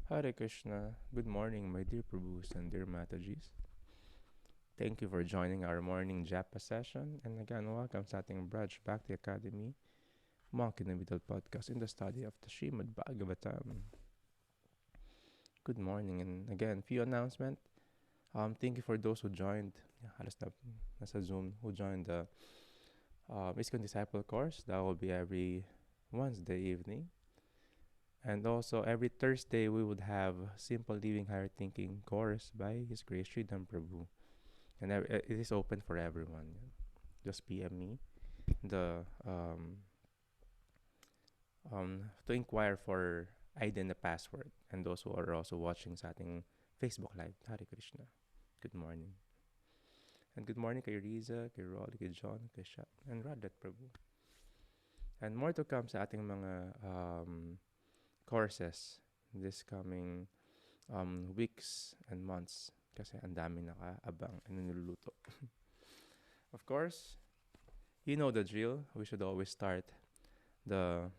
Hare Krishna. Good morning, my dear Prabhus and dear Matajis. Thank you for joining our morning Japa session. And again, welcome sa ating Braj Bhakti Academy, Monk in the Middle podcast in the study of the Srimad Bhagavatam. Good morning. And again, few announcement. Thank you for those who joined, halos na, nasa Zoom, who joined the ISKCON Disciple course. That will be every Wednesday evening. And also, every Thursday, we would have Simple Living Higher Thinking course by His Grace Sridham Prabhu. And it is open for everyone. Just PM me the to inquire for ID and the password. And those who are also watching sa ating Facebook Live, Hare Krishna. Good morning. And good morning kay Riza, kay Rolly, kay John, kay Shat, and Radlet Prabhu. And more to come sa ating mga courses this coming weeks and months kasi ang dami nakaabang and niluluto. Of course, you know the drill. We should always start the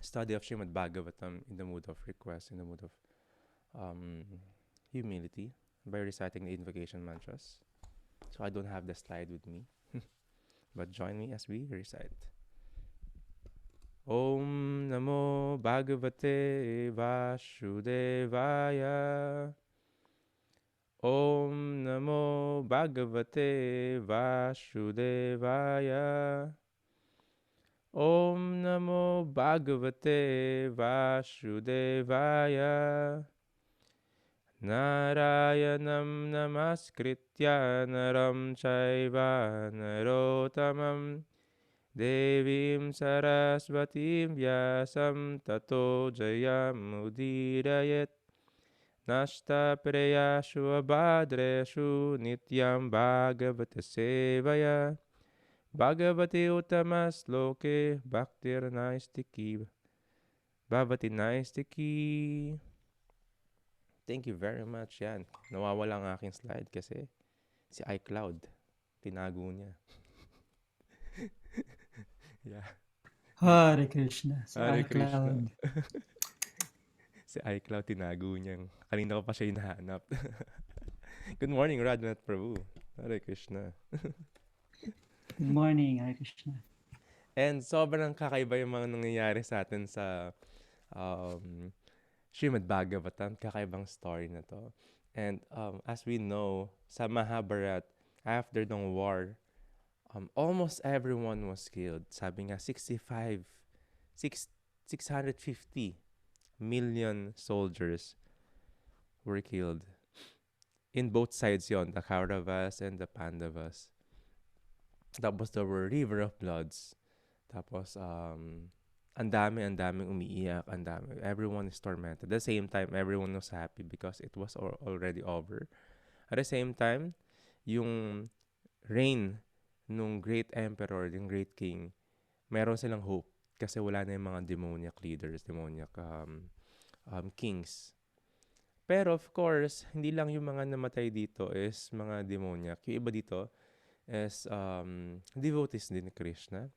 study of Srimad Bhagavatam in the mood of request, in the mood of humility by reciting the invocation mantras. So I don't have the slide with me, but join me as we recite. Om Namo Bhagavate Vasudevaya. Om Namo Bhagavate Vasudevaya. Om Namo Bhagavate Vasudevaya. Narayanam Namaskritya Naram Chaiva Narotamam Devim Saraswatim Vyasam Tato Jayam Nashta Preyashu Abhadreshu Nityam Bhagavata Sevaya Bhagavati Uttamas Loke Bhaktir Naistiki Bhavati Naistiki. Thank you very much. Yan. Nawawala ang aking slide kasi si iCloud, tinago niya. Yeah. Hare Krishna. Si Hare Krishna. iCloud. Si iCloud, tinago niya. Kanina ko pa siya hinahanap. Good morning, Radhanath Prabhu. Hare Krishna. Good morning, Hare Krishna. And sobrang kakaiba yung mga nangyayari sa atin sa Srimad Bhagavatam. Kakaibang story na to. And as we know, sa Mahabharat, after the war, almost everyone was killed. Sabi nga, 650 million soldiers were killed. In both sides yon, the Kauravas and the Pandavas. Tapos there were river of bloods. Tapos, ang daming umiiyak, everyone is tormented. At the same time, everyone was happy because it was already over. At the same time, yung reign nung great emperor, yung great king, meron silang hope kasi wala na yung mga demoniac leaders, demoniac kings. Pero of course, hindi lang yung mga namatay dito is mga demoniac. Yung iba dito is devotees din ni Krishna.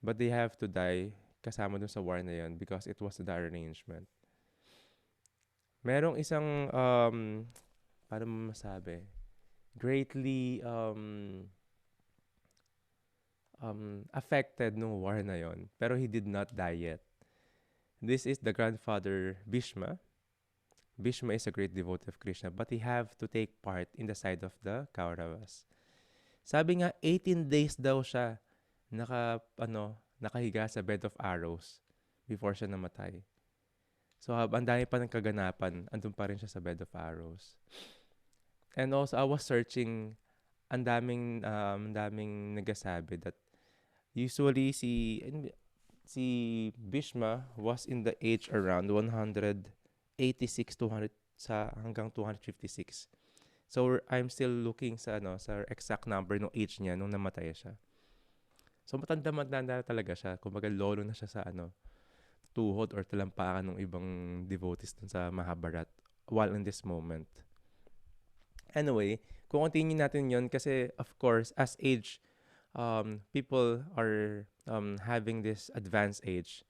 But they have to die kasama dun sa war na yun because it was the arrangement. Merong isang, paano mo masabi, greatly affected nung war na yon, pero he did not die yet. This is the grandfather Bhishma. Bhishma is a great devotee of Krishna, but he have to take part in the side of the Kauravas. Sabi nga, 18 days daw siya nakahiga sa bed of arrows before siya namatay. So, ang dami pa ng kaganapan, andun pa rin siya sa bed of arrows. And also, I was searching, ang daming nagsasabi that usually si Bhishma was in the age around 186 hanggang 256. So I'm still looking sa exact number ng age niya nung namatay siya. So matanda talaga siya. Kumbaga lolo na siya sa tuhod or talampakan ng ibang devotees dun sa Mahabharat while in this moment. Anyway, kung continue natin yon kasi of course as age people are having this advanced age,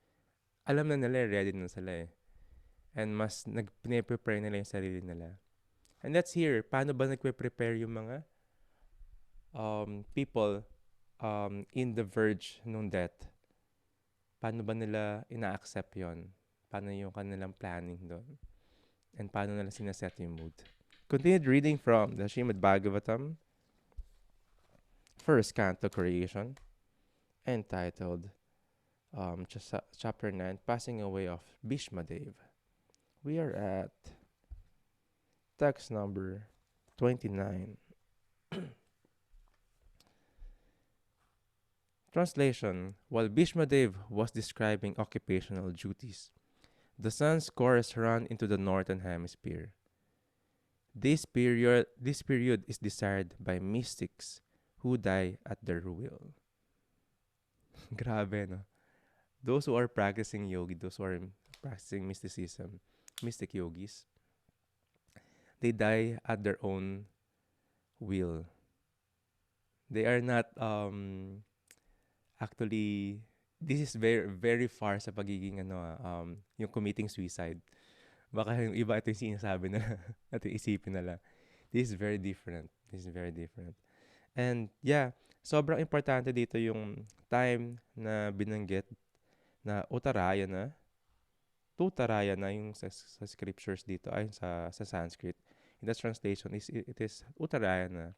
alam na nila, ready na sila eh. and mas pine-prepare nila yung sarili nila. And let's hear, paano ba nagpe-prepare yung mga people in the verge nung death? Paano ba nila ina-accept yon? Paano yung kanilang planning doon? And paano nila sinaset yung mood? Continued reading from the Srimad Bhagavatam, first canto, Creation, entitled chapter 9, Passing Away of Bhishma Dev. We are at text number 29. Translation: While Bhishma Dev was describing occupational duties, the sun's course ran into the northern hemisphere. This period is desired by mystics who die at their will. Grabe, no? Those who are practicing yogi, those who are practicing mysticism, mystic yogis, they die at their own will. They are not actually, this is very very far sa pagiging yung committing suicide. Baka yung iba ito yung sinasabi na at isipin nila. This is very different. This is very different. And yeah, sobrang importante dito yung time na binanggit na Uttarayana. Tutarayana yung sa scriptures dito ay sa Sanskrit. In the translation it is Uttarayana.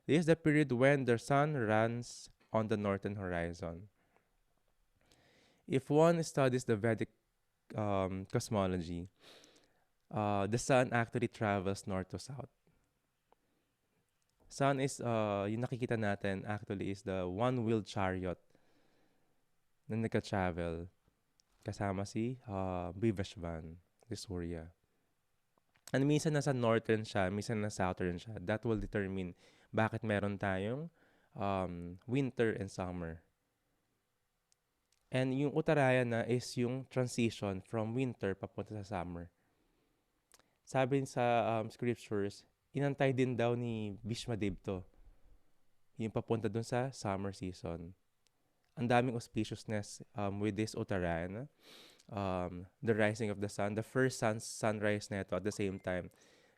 This is the period when the sun runs on the northern horizon. If one studies the Vedic cosmology, the sun actually travels north to south. Sun is, yung nakikita natin actually is the one-wheeled chariot na nagka-travel kasama si Vivashvan, the Surya. And minsan nasa northern siya, minsan nasa southern siya. That will determine bakit meron tayong winter and summer. And yung Uttarayana is yung transition from winter papunta sa summer. Sabi sa scriptures, inantay din daw ni Bhishma Dev to. Yung papunta dun sa summer season. Ang daming auspiciousness with this Uttarayana. The rising of the sun, the first sunrise na ito at the same time,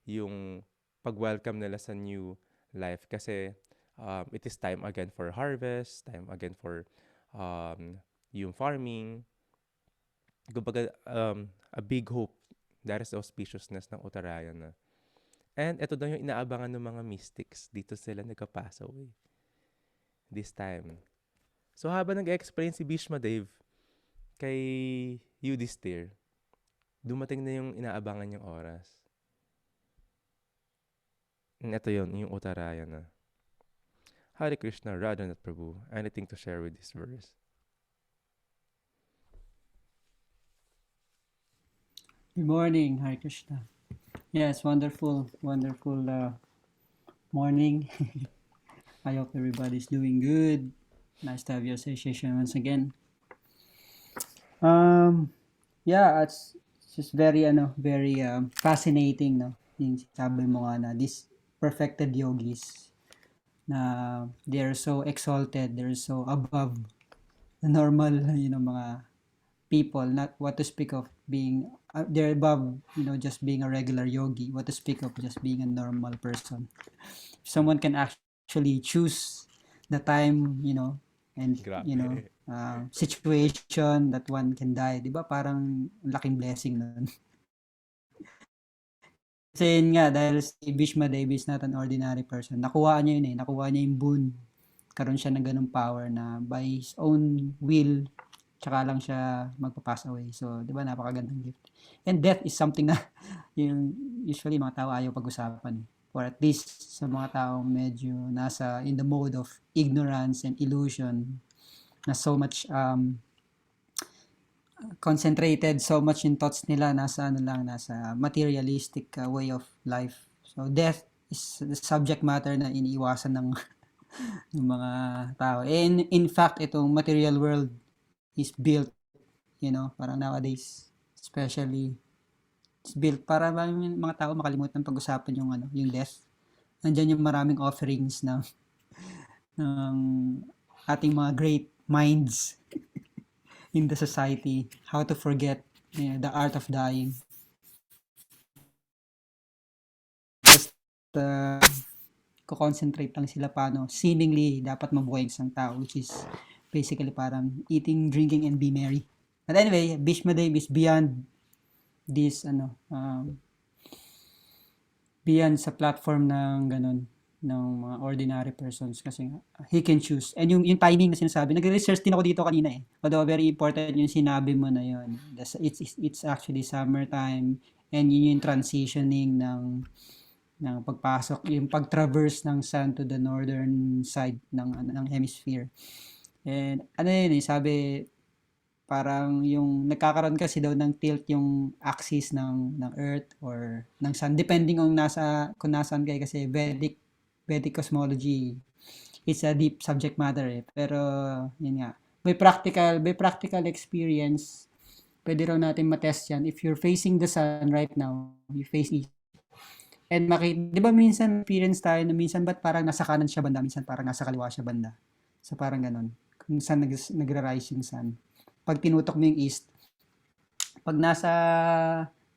yung pag-welcome nila sa new life. Kasi it is time again for harvest, time again for yung farming. Kumbaga, a big hope. That is the auspiciousness ng Uttarayana. And ito daw yung inaabangan ng mga mystics. Dito sila nagka-pass away. This time. So habang nag-explain si Bhishma Dev kay Yudhishthir, dumating na yung inaabangan niyang oras. And ito yun, yung Uttarayana. Hare Krishna, Radhanath Prabhu, anything to share with this verse? Good morning, Hare Krishna. Yes, wonderful morning. I hope everybody's doing good. Nice to have your association once again. Yeah, it's just very fascinating, no? Yung sabi mo nga na these perfected yogis na they're so exalted, they're so above the normal, mga people, not what to speak of being they're above, just being a regular yogi, what to speak of just being a normal person. Someone can actually choose the time, and Grabe. situation that one can die, di ba? Parang laking blessing nun. Kasi yun nga, dahil si Bhishma Dev is not an ordinary person, nakuha niya yung boon, karoon siya ng ganung power na by his own will tsaka lang siya magpa-pass away. So, di ba, napakagandang gift. And death is something na yung usually mga tao ayaw pag-usapan. Or at least sa mga taong medyo nasa in the mode of ignorance and illusion, na so much concentrated, so much in thoughts nila, nasa materialistic way of life. So, death is the subject matter na iniiwasan ng ng mga tao. And in fact, itong material world is built, parang nowadays, especially, it's built para ba yung mga tao makalimutan pag-usapan yung death. Nandiyan yung maraming offerings ng ating mga great minds in the society, how to forget the art of dying. ko-concentrate lang sila paano seemingly dapat mabuhay ang isang tao, which is basically parang eating, drinking, and be merry. But anyway, Bhishma Dev is beyond this, beyond sa platform ng ganun, ng mga ordinary persons kasi he can choose. And yung timing na sinasabi, nagre-research din ako dito kanina eh. Although very important yung sinabi mo na yun. It's actually summertime and yun yung transitioning ng pagpasok, yung pag-traverse ng sun to the northern side ng hemisphere. And ano yun eh, sabi, parang yung nagkakaroon kasi daw ng tilt yung axis ng Earth or ng Sun, depending kung nasaan kayo kasi Vedic cosmology, it's a deep subject matter eh. Pero, yun nga, by practical experience, pwede raw natin matest yan. If you're facing the sun right now, you face east. And di ba minsan experience tayo na minsan ba't parang nasa kanan siya banda, minsan parang nasa kaliwa siya banda. So parang ganun. Kung saan nagra-rise yung sun. Pag tinutok mo yung east, pag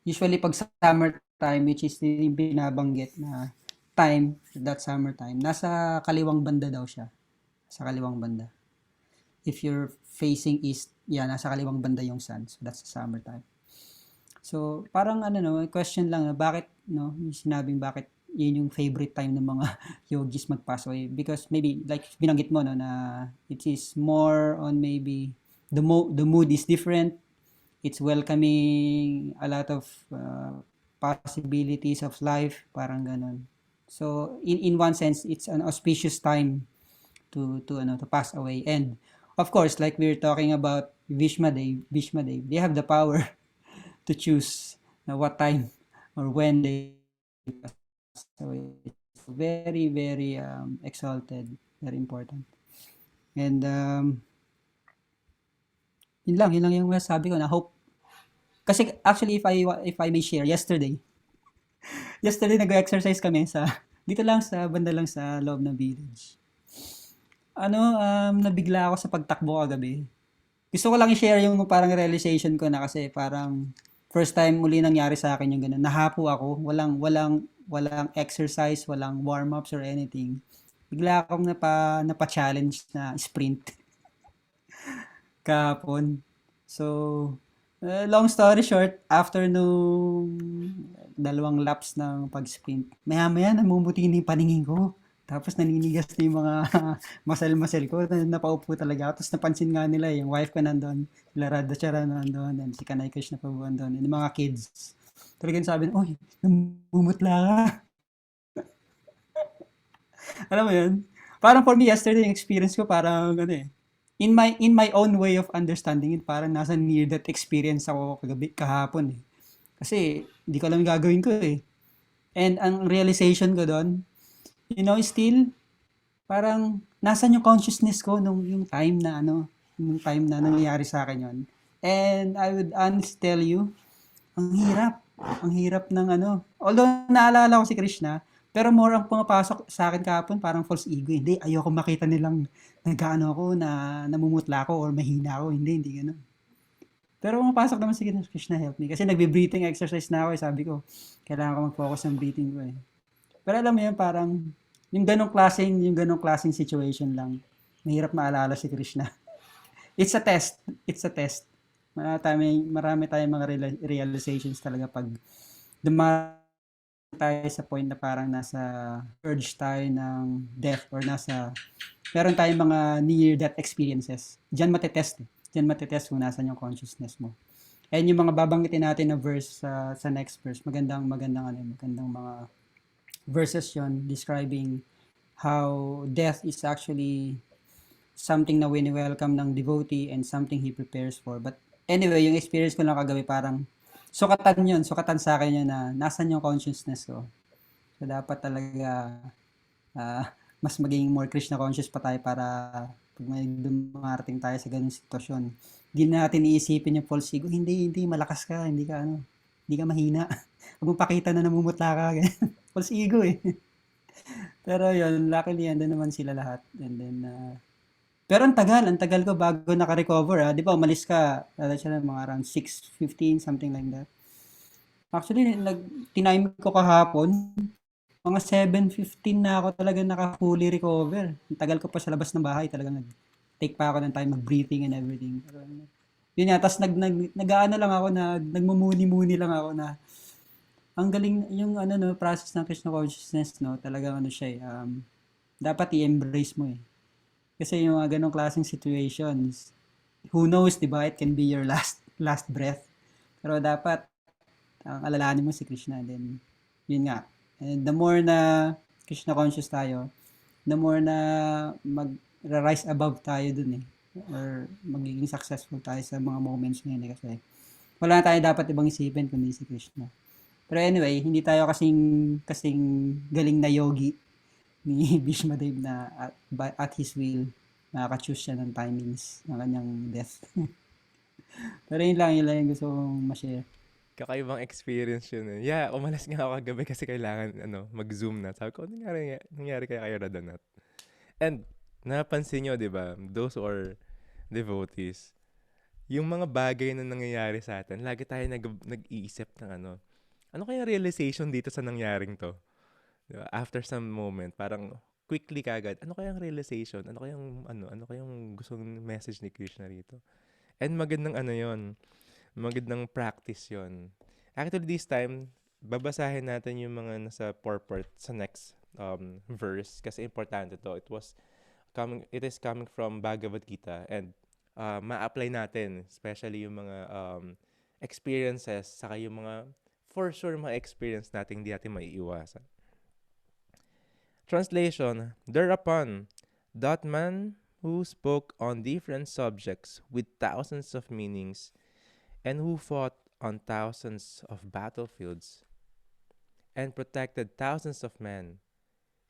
usually pag summer time, which is yung binabanggit na time, that summer time, nasa kaliwang banda daw siya. Sa kaliwang banda. If you're facing east, nasa kaliwang banda yung sun. So that's the summer time. So parang question lang na bakit, yung sinabing bakit yun yung favorite time ng mga yogis mag-pass away. Because maybe, like binanggit mo, na it is more on maybe the mood is different. It's welcoming a lot of possibilities of life, parang ganun. So in one sense, it's an auspicious time to pass away. And of course, like we're talking about Bhishma Dev, they have the power to choose what time or when they pass away. So very, very exalted, very important. And yun lang yung sabi ko na hope. Kasi actually if I may share, yesterday nag-exercise kami dito lang sa banda lang sa loob ng village. Nabigla ako sa pagtakbo kagabi. Gusto ko lang i-share yung parang realization ko na kasi parang first time muli nangyari sa akin yung ganun. Nahapo ako, walang exercise, walang warm-ups or anything. Bigla akong napa-challenge na sprint kahapon. So, long story short, after nung 2 laps ng pag-sprint, maya-maya namumuti na yung paningin ko. Tapos naninigas na yung mga muscle ko. Napaupo talaga. Tapos napansin nga nila yung wife ko nandun. Sila Radha Chara nandun. And si Kanay Krishna pa nandun. And yung mga kids. Talagang sabi na, uy, namumutla ka. Alam mo yun? Parang for me, yesterday, yung experience ko parang in my own way of understanding it, parang nasa near that experience ako kahapon eh. Kasi hindi ko alam yung gagawin ko eh. And ang realization ko doon, still parang nasan yung consciousness ko yung time na nangyayari sa akin yon. And I would honestly tell you, ang hirap ng although naalala ko si Krishna, pero more ang pumapasok sa akin kahapon parang false ego. Hindi, ayoko makita nilang ako na namumutla ako or mahina ako. Hindi gano'n. Pero pumapasok naman si Krishna, help me. Kasi nagbe-breathing exercise na ako. Sabi ko, kailangan ko mag-focus ng breathing ko eh. Pero alam mo yun, parang yung ganong klaseng situation lang. Mahirap maalala si Krishna. It's a test. Marami tayong mga realizations talaga pag tayo sa point na parang nasa urge tayo ng death or meron tayong mga near-death experiences. Diyan matetest kung nasan yung consciousness mo. And yung mga babanggitin natin na verse sa next verse, magandang mga verses yon describing how death is actually something na wini-welcome ng devotee and something he prepares for. But anyway, yung experience ko lang kagabi parang sukatan sa akin yun na nasan yung consciousness ko. So dapat talaga mas maging more Krishna conscious pa tayo para pag may dumarating tayo sa ganung sitwasyon. Hindi natin iisipin yung false ego. Hindi, malakas ka, hindi ka mahina. Huwag mong pakita na namumutla ka. False ego eh. Pero yun, luckily, andun naman sila lahat. And then, pero ang tagal ko bago naka-recover. Di ba, umalis ka, siya mga around 6:15, something like that. Actually, tinime ko kahapon. mga 7:15 na ako talaga naka-fully recover. Ang tagal ko pa sa labas ng bahay, talagang nag-take pa ako ng time mag-breathing and everything. Pero, yun nga, tas nag-aano lang ako, nagmumuni-muni lang ako na ang galing yung ano no, process ng Krishna consciousness no, talagang ano siya dapat i-embrace mo eh. Kasi yung mga ganong klaseng situations, who knows, di ba, it can be your last breath. Pero dapat ang alalahanin mo si Krishna. Then, yun nga. And the more na Krishna conscious tayo, the more na mag-rise above tayo dun eh. Or magiging successful tayo sa mga moments na yun eh. Kasi wala na tayo dapat ibang isipin kundi si Krishna. Pero anyway, hindi tayo kasing galing na yogi ni Bhishma Dev na at his will makaka-choose siya ng timings ng kanyang death. Pero yun lang yung gusto kong ma-share. Kakaibang experience yun eh. Yeah, umalas nga ako kagabi kasi kailangan mag-zoom na. Sabi ko, ano nangyari kaya kay Radonat? And napansin nyo, di ba, those who are devotees, yung mga bagay na nangyayari sa atin, lagi tayo nag-iisip ng ano kaya realization dito sa nangyaring to? Di ba? After some moment, parang quickly kagad, ano kayang realization? Ano kayang gustong message ni Krishna rito? And magandang yon, magandang practice yon. Actually, this time, babasahin natin yung mga nasa purport sa next verse kasi importante to. It is coming from Bhagavad Gita and ma-apply natin, especially yung mga experiences, saka yung mga for sure mga experience natin hindi natin maiiwasan. Translation, thereupon, that man who spoke on different subjects with thousands of meanings and who fought on thousands of battlefields and protected thousands of men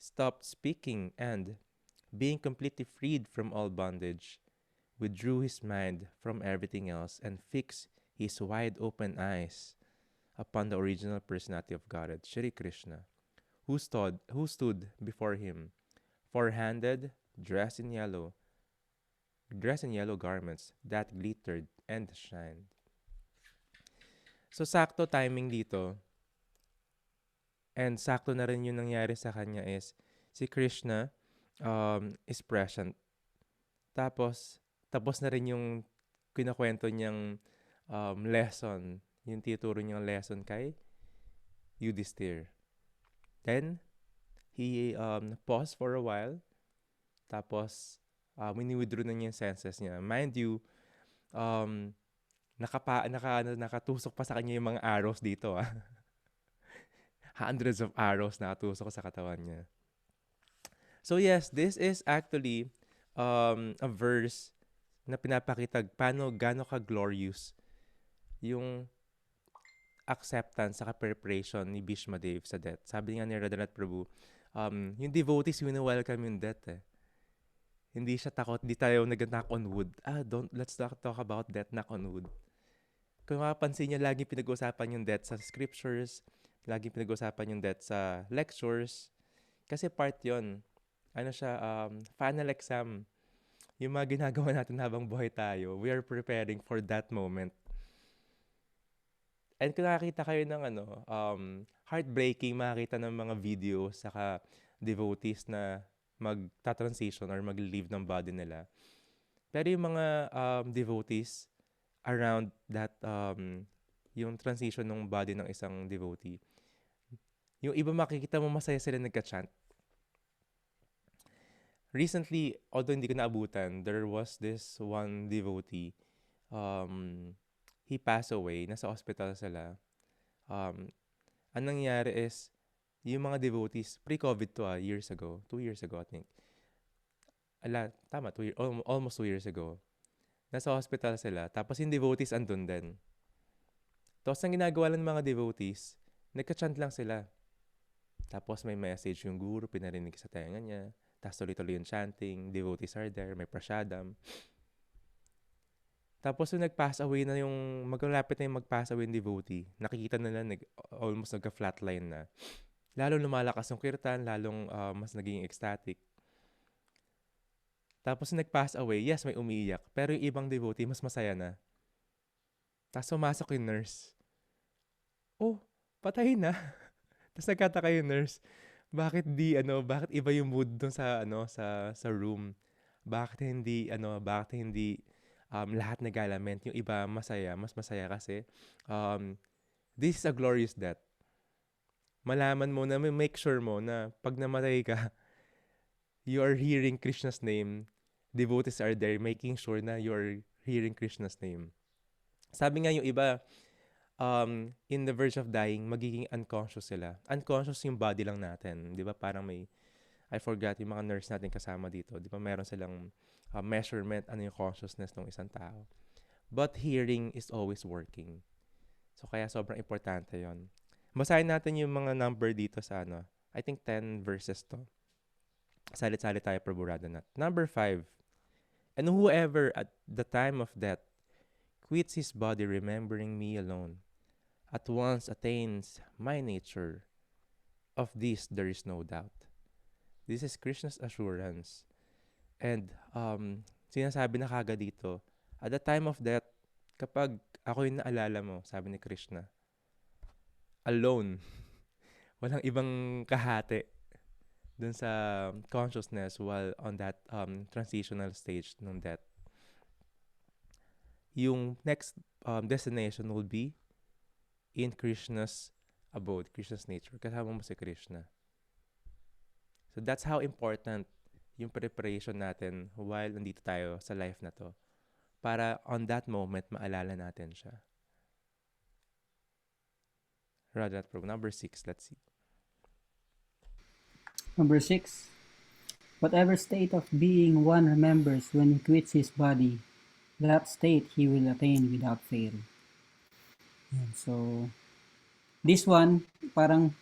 stopped speaking and, being completely freed from all bondage, withdrew his mind from everything else and fixed his wide open eyes upon the original personality of Godhead, Shri Krishna, who stood before him, four-handed, dressed in yellow garments that glittered and shined. So sakto timing dito, and sakto na rin yung nangyari sa kanya is si Krishna is present. Tapos na rin yung kinakwento niyang lesson, yung tituro niyang lesson kay Yudhisthira. Then, he paused for a while, tapos wini-withdraw na niya yung senses niya. Mind you, nakatusok pa sa kanya yung mga arrows dito. Hundreds of arrows nakatusok sa katawan niya. So yes, this is actually a verse na pinapakita gaano ka-glorious yung acceptance sa preparation ni Bhishma Dev sa death. Sabi nga ni Radhanath Prabhu, yung devotees, welcome yung death eh. Hindi siya takot, di tayo nag-knock on wood. Let's not talk about death, knock on wood. Kung mapapansin niyo, laging pinag-usapan yung death sa scriptures, laging pinag-usapan yung death sa lectures, kasi part yon. Final exam. Yung mga ginagawa natin habang buhay tayo, we are preparing for that moment. And kung nakakita kayo ng heartbreaking, makakita ng mga videos, saka devotees na magta-transition or mag-leave ng body nila. Pero yung mga devotees around that, yung transition ng body ng isang devotee, yung iba makikita mo masaya sila nagka-chant. Recently, although hindi ko naabutan, there was this one devotee. He passed away. Nasa hospital sila. Ang nangyari is, yung mga devotees, pre-COVID to years ago. 2 years ago, I think. Tama, almost 2 years ago. Nasa hospital sila. Tapos yung devotees andun din. Tapos ang ginagawa ng mga devotees, nagka-chant lang sila. Tapos may message yung guru, pinarinig sa tenga niya. Tapos tuloy-tuloy yung chanting, devotees are there, may prasadam. Tapos yung nag-pass away na maglalapit na yung mag-pass away yung devotee, nakikita nila almost nagka-flatline na. Lalong lumalakas yung kirtan, lalong mas naging ecstatic. Tapos yung nag-pass away, yes, may umiiyak. Pero yung ibang devotee, mas masaya na. Tapos sumasok yung nurse. Oh, patay na. Tapos nagkataka yung nurse. bakit iba yung mood dun sa sa room? Bakit hindi lahat nag-lament, yung iba masaya, mas masaya kasi um, this is a glorious death. Malaman mo na make sure mo na pag namatay ka, you are hearing Krishna's name. Devotees are there making sure na you are hearing Krishna's name. Sabi nga yung iba, in the verge of dying, magiging unconscious sila. Unconscious yung body lang natin. Di ba parang I forgot yung mga nurse natin kasama dito. Di ba meron silang measurement, ano yung consciousness ng isang tao. But hearing is always working. So kaya sobrang importante yon. Basahin natin yung mga number dito sa I think 10 verses to. Salit-salit tayo, Prabhu Radhanath. Number 5. And whoever at the time of death quits his body remembering me alone, at once attains my nature. Of this there is no doubt. This is Krishna's assurance. And sinasabi na kagad dito, at the time of death, kapag ako yung naalala mo, sabi ni Krishna, alone, walang ibang kahati dun sa consciousness while on that transitional stage ng death. Yung next destination will be in Krishna's abode, Krishna's nature. Kasama mo si Krishna. So that's how important yung preparation natin while nandito tayo sa life na to. Para on that moment, maalala natin siya. Radhat Prabhu. Number 6, let's see. Number 6. Whatever state of being one remembers when he quits his body, that state he will attain without fail. Yan. So, this one, parang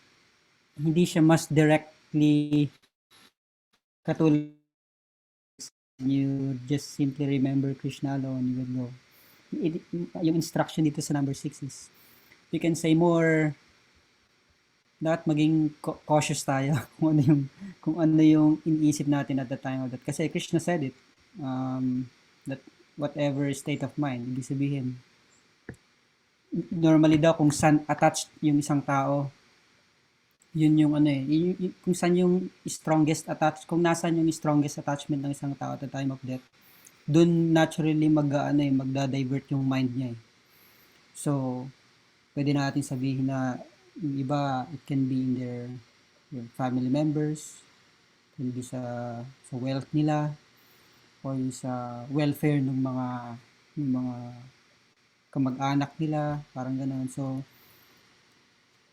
hindi siya mas directly katulad you just simply remember Krishna alone, you will go. Yung instruction dito sa number 6 is, you can say more, dapat maging cautious tayo kung ano yung iniisip natin at the time of that. Kasi Krishna said it, that whatever state of mind, ibig sabihin, normally daw kung saan attached yung isang tao, yun yung kung saan yung strongest kung nasaan yung strongest attachment ng isang tao at the time of death, dun naturally magda-divert yung mind niya eh. So, pwede natin sabihin na yung iba, it can be in their family members, can be sa wealth nila, or sa welfare ng mga kamag-anak nila, parang gano'n. So,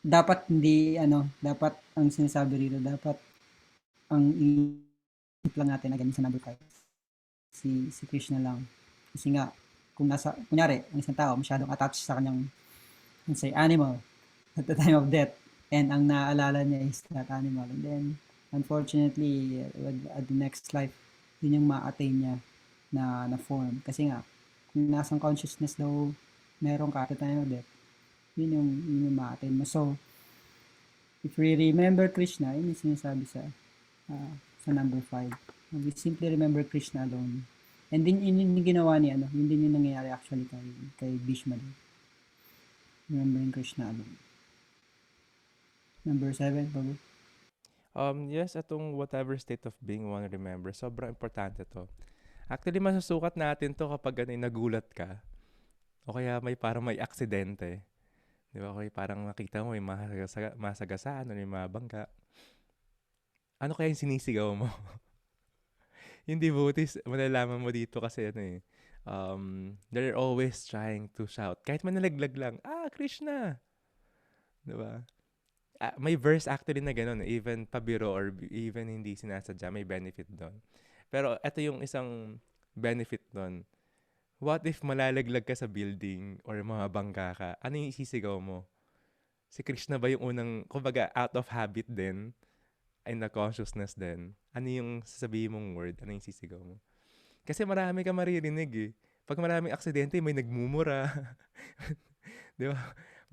dapat dapat ang sinasabi rito, dapat ang isip lang natin na ganun sa number 5. Si Krishna lang. Kasi nga, kunyari, ang isang tao masyadong attached sa kanyang, let's say, animal at the time of death, and ang naaalala niya is that animal, and then unfortunately at the next life yun yung ma-attain niya na form, kasi nga kung nasang consciousness daw meron ka at the time of death, yun yung ma-attain mo. So if we remember Krishna, yun yung sinasabi sa number 5, we simply remember Krishna alone. And din yun yung ginawa ni yun din yung nangyayari actually kay Bhishma din. Remembering Krishna alone. Number 7, Babu. Yes, atong whatever state of being one remember, sobrang importante to. Actually, masusukat natin to kapag nagulat ka. O kaya parang may aksidente. Di ba? Okay, parang makita mo may masagasaan o may mabangga. Ano kaya yung sinisigaw mo? Yung devotees, malalaman mo dito kasi they're always trying to shout. Kahit manalaglag lang, Krishna! Diba? May verse actually na gano'n, even pabiro or even hindi sinasadya, may benefit doon. Pero ito yung isang benefit doon. What if malalaglag ka sa building or mabangga ka? Ano yung isisigaw mo? Si Krishna ba yung unang, kumbaga out of habit din, ay na consciousness din? Ano yung sasabihin mong word? Ano yung sisigaw mo? Kasi marami ka maririnig eh. Pag maraming aksidente, may nagmumura. Di ba?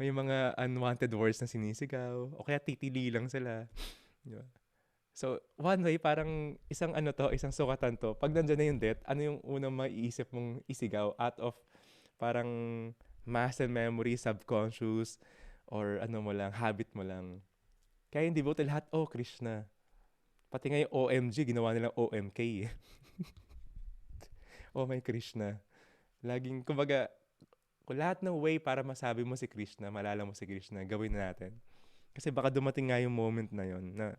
May mga unwanted words na sinisigaw. O kaya titili lang sila. Di ba? So, one way, parang isang sukatan to. Pag nandyan na yung death, ano yung unang maiisip mong isigaw out of parang muscle memory, subconscious, or habit mo lang. Kaya yung devote lahat, oh, Krishna. Pati nga yung OMG, ginawa nilang OMK eh. Oh my Krishna. Laging, kumbaga, kung lahat ng way para masabi mo si Krishna, malala mo si Krishna, gawin na natin. Kasi baka dumating nga yung moment na yon na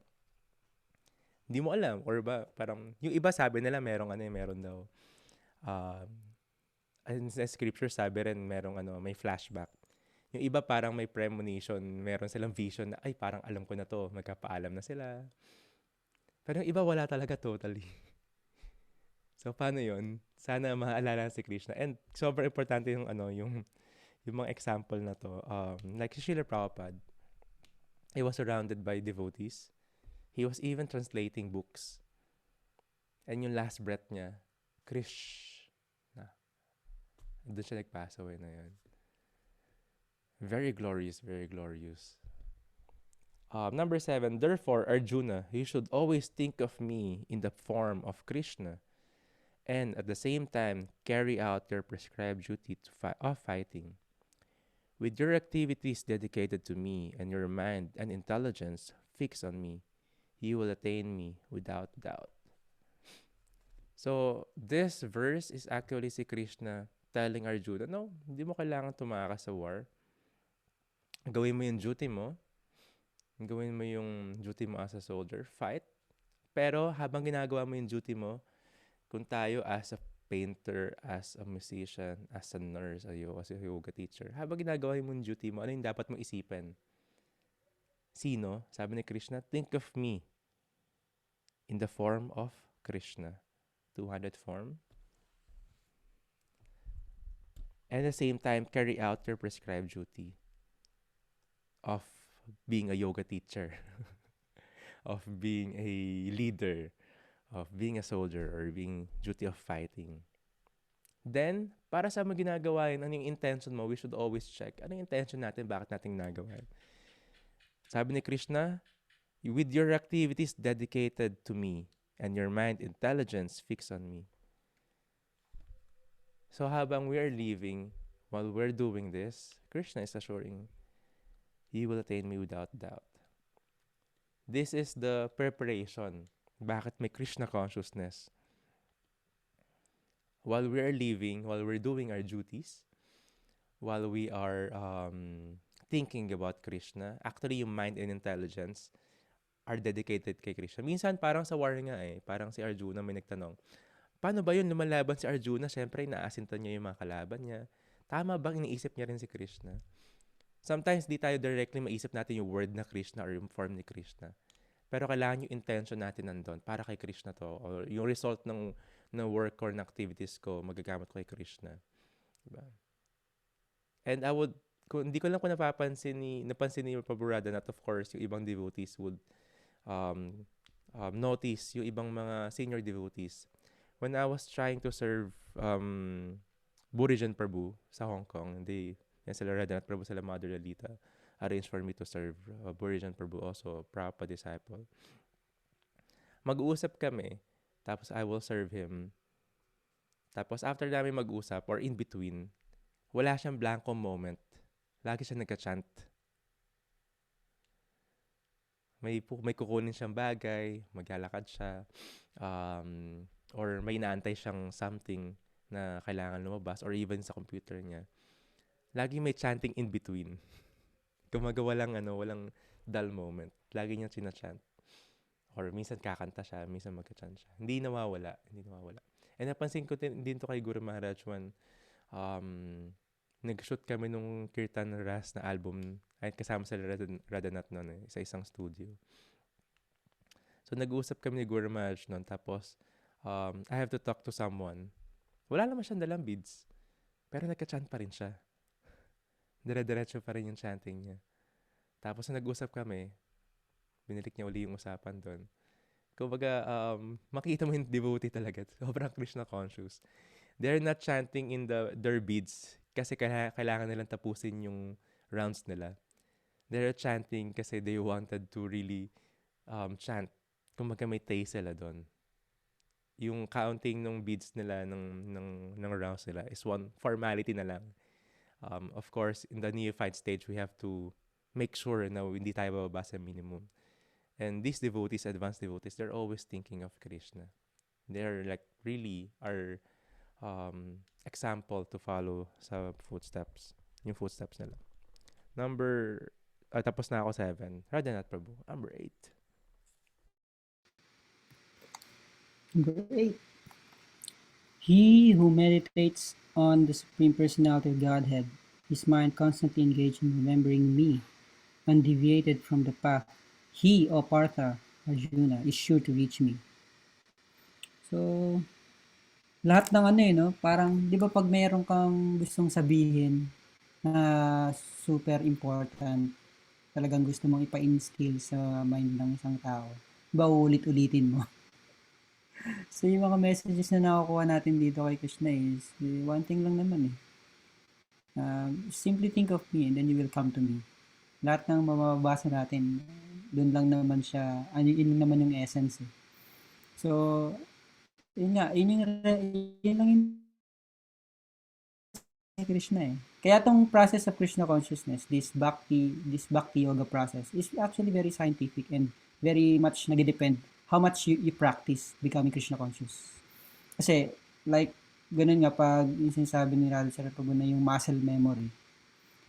hindi mo alam or ba parang yung iba sabi nila meron daw um sa scripture sabi rin merong may flashback. Yung iba parang may premonition, meron silang vision na ay parang alam ko na to, magkapaalam na sila. Pero yung iba wala talaga totally. So paano yon? Sana maalala si Krishna. And super importante yung yung mga example na to. Like si Srila Prabhupada, he was surrounded by devotees. He was even translating books. And yung last breath niya, Krish na. Doon siya nag-pass away na yun. Very glorious, very glorious. Number 7, therefore, Arjuna, you should always think of me in the form of Krishna and at the same time carry out your prescribed duty of fighting. With your activities dedicated to me and your mind and intelligence fixed on me, you will attain me without doubt. So, this verse is actually si Krishna telling Arjuna, no, hindi mo kailangan tumakas sa war. Gawin mo yung duty mo. Gawin mo yung duty mo as a soldier. Fight. Pero habang ginagawa mo yung duty mo, kung tayo as a painter, as a musician, as a nurse, as a yoga teacher, habang ginagawa mo yung duty mo, ano yung dapat mo isipin? Sino? Sabi ni Krishna, think of me in the form of Krishna. 200 form. And at the same time, carry out your prescribed duty of being a yoga teacher, of being a leader, of being a soldier, or being duty of fighting. Then, para sa mga ginagawa yun, ano yung intention mo, we should always check. Ano yung intention natin, bakit natin nagawa yun? Sabi ni Krishna, with your activities dedicated to me and your mind intelligence fixed on me. So habang we are living, while we're doing this, Krishna is assuring, you will attain me without doubt. This is the preparation. Bakit may Krishna consciousness? While we are living, while we're doing our duties, while we are thinking about Krishna, actually yung mind and intelligence are dedicated kay Krishna. Minsan parang sa war nga parang si Arjuna may nagtanong, paano ba yun lumalaban si Arjuna? Siyempre, naasintan niya yung mga kalaban niya. Tama bang iniisip niya rin si Krishna? Sometimes di tayo directly maisip natin yung word na Krishna or yung form ni Krishna. Pero kailangan yung intention natin nandun para kay Krishna to. Or yung result ng work or ng activities ko, magagamit ko kay Krishna. Diba? And I would, hindi ko lang kung napansin ni Prabhu Radhanath, of course, yung ibang devotees would notice yung ibang mga senior devotees. When I was trying to serve Burijan Prabhu sa Hong Kong, yan sila Radhanath Prabhu, sila Mother Lalita, arranged for me to serve Burijan Prabhu, also Prabhupada disciple. Mag-uusap kami, tapos I will serve him. Tapos after namin mag-usap, or in between, wala siyang blanco moment. Lagi siya nagka-chant. May kukunin siyang bagay, maglalakad siya, or may inaantay siyang something na kailangan lumabas, or even sa computer niya. Lagi may chanting in between. Gumagawa lang walang dull moment. Lagi niya sinachant. Or minsan kakanta siya, minsan magka-chant siya. Hindi nawawala. And napansin ko din to kay Guru Maharaj when nag-shoot kami nung Kirtan Ras na album ay kasama sa Radhanath noon sa isang studio. So nag-uusap kami ni Guru Maharaj noon, tapos I have to talk to someone. Wala naman siyang dalang beads, pero nagka-chant pa rin siya. Dire-diretso pa rin yung chanting niya. Tapos nag-usap kami, binalik niya uli yung usapan doon. Kumbaga, makita mo yung devotee talaga. Sobrang Krishna conscious. They're not chanting in their beads kasi kailangan nilang tapusin yung rounds nila. They're chanting kasi they wanted to really chant. Kumbaga may taste sila doon. Yung counting ng beads nila ng rounds nila is one formality na lang. Of course, in the neophyte stage, we have to make sure na hindi tayo bababa sa minimum. And these devotees, advanced devotees, they're always thinking of Krishna. They're like really our example to follow sa footsteps. Yung footsteps nila. Number, tapos na ako 7. Radhanath Prabhu. Number 8. Number 8. He who meditates on the Supreme Personality of Godhead, his mind constantly engaged in remembering me, undeviated from the path. He, O Partha, Arjuna, is sure to reach me. So, lahat ng ano no, parang, di ba pag mayroon kang gustong sabihin na super important, talagang gusto mong ipa-instill sa mind ng isang tao, ba uulit-ulitin mo? So, yung mga messages na nakukuha natin dito kay Krishna is, one thing lang naman eh. Simply think of me and then you will come to me. Lahat ng mababasa natin, doon lang naman siya, yun naman yung essence eh. So, yun nga, yun lang yung Krishna eh. Kaya tong process of Krishna consciousness, this bhakti yoga process is actually very scientific and very much nagdedepend how much you practice becoming Krishna conscious. Kasi like ganun nga pag yung sinasabi ni Radha Sarapaguna na yung muscle memory.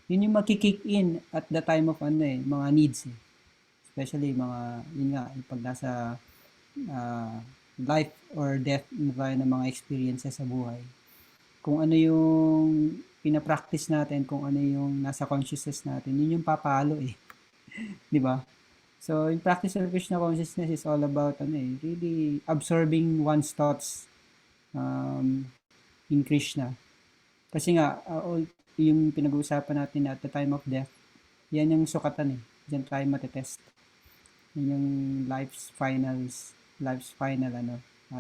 Yun yung makikick in at the time of mga needs eh. Especially mga yun nga pag nasa life or death ng mga experiences sa buhay. Kung ano yung pinapractice natin, kung ano yung nasa consciousness natin, yun yung papalo eh. Di ba? So, yung practice of Krishna consciousness is all about really absorbing one's thoughts in Krishna. Kasi nga, yung pinag-uusapan natin at the time of death, yan yung sukatan eh. Diyan tayo matetest. Yan yung life's final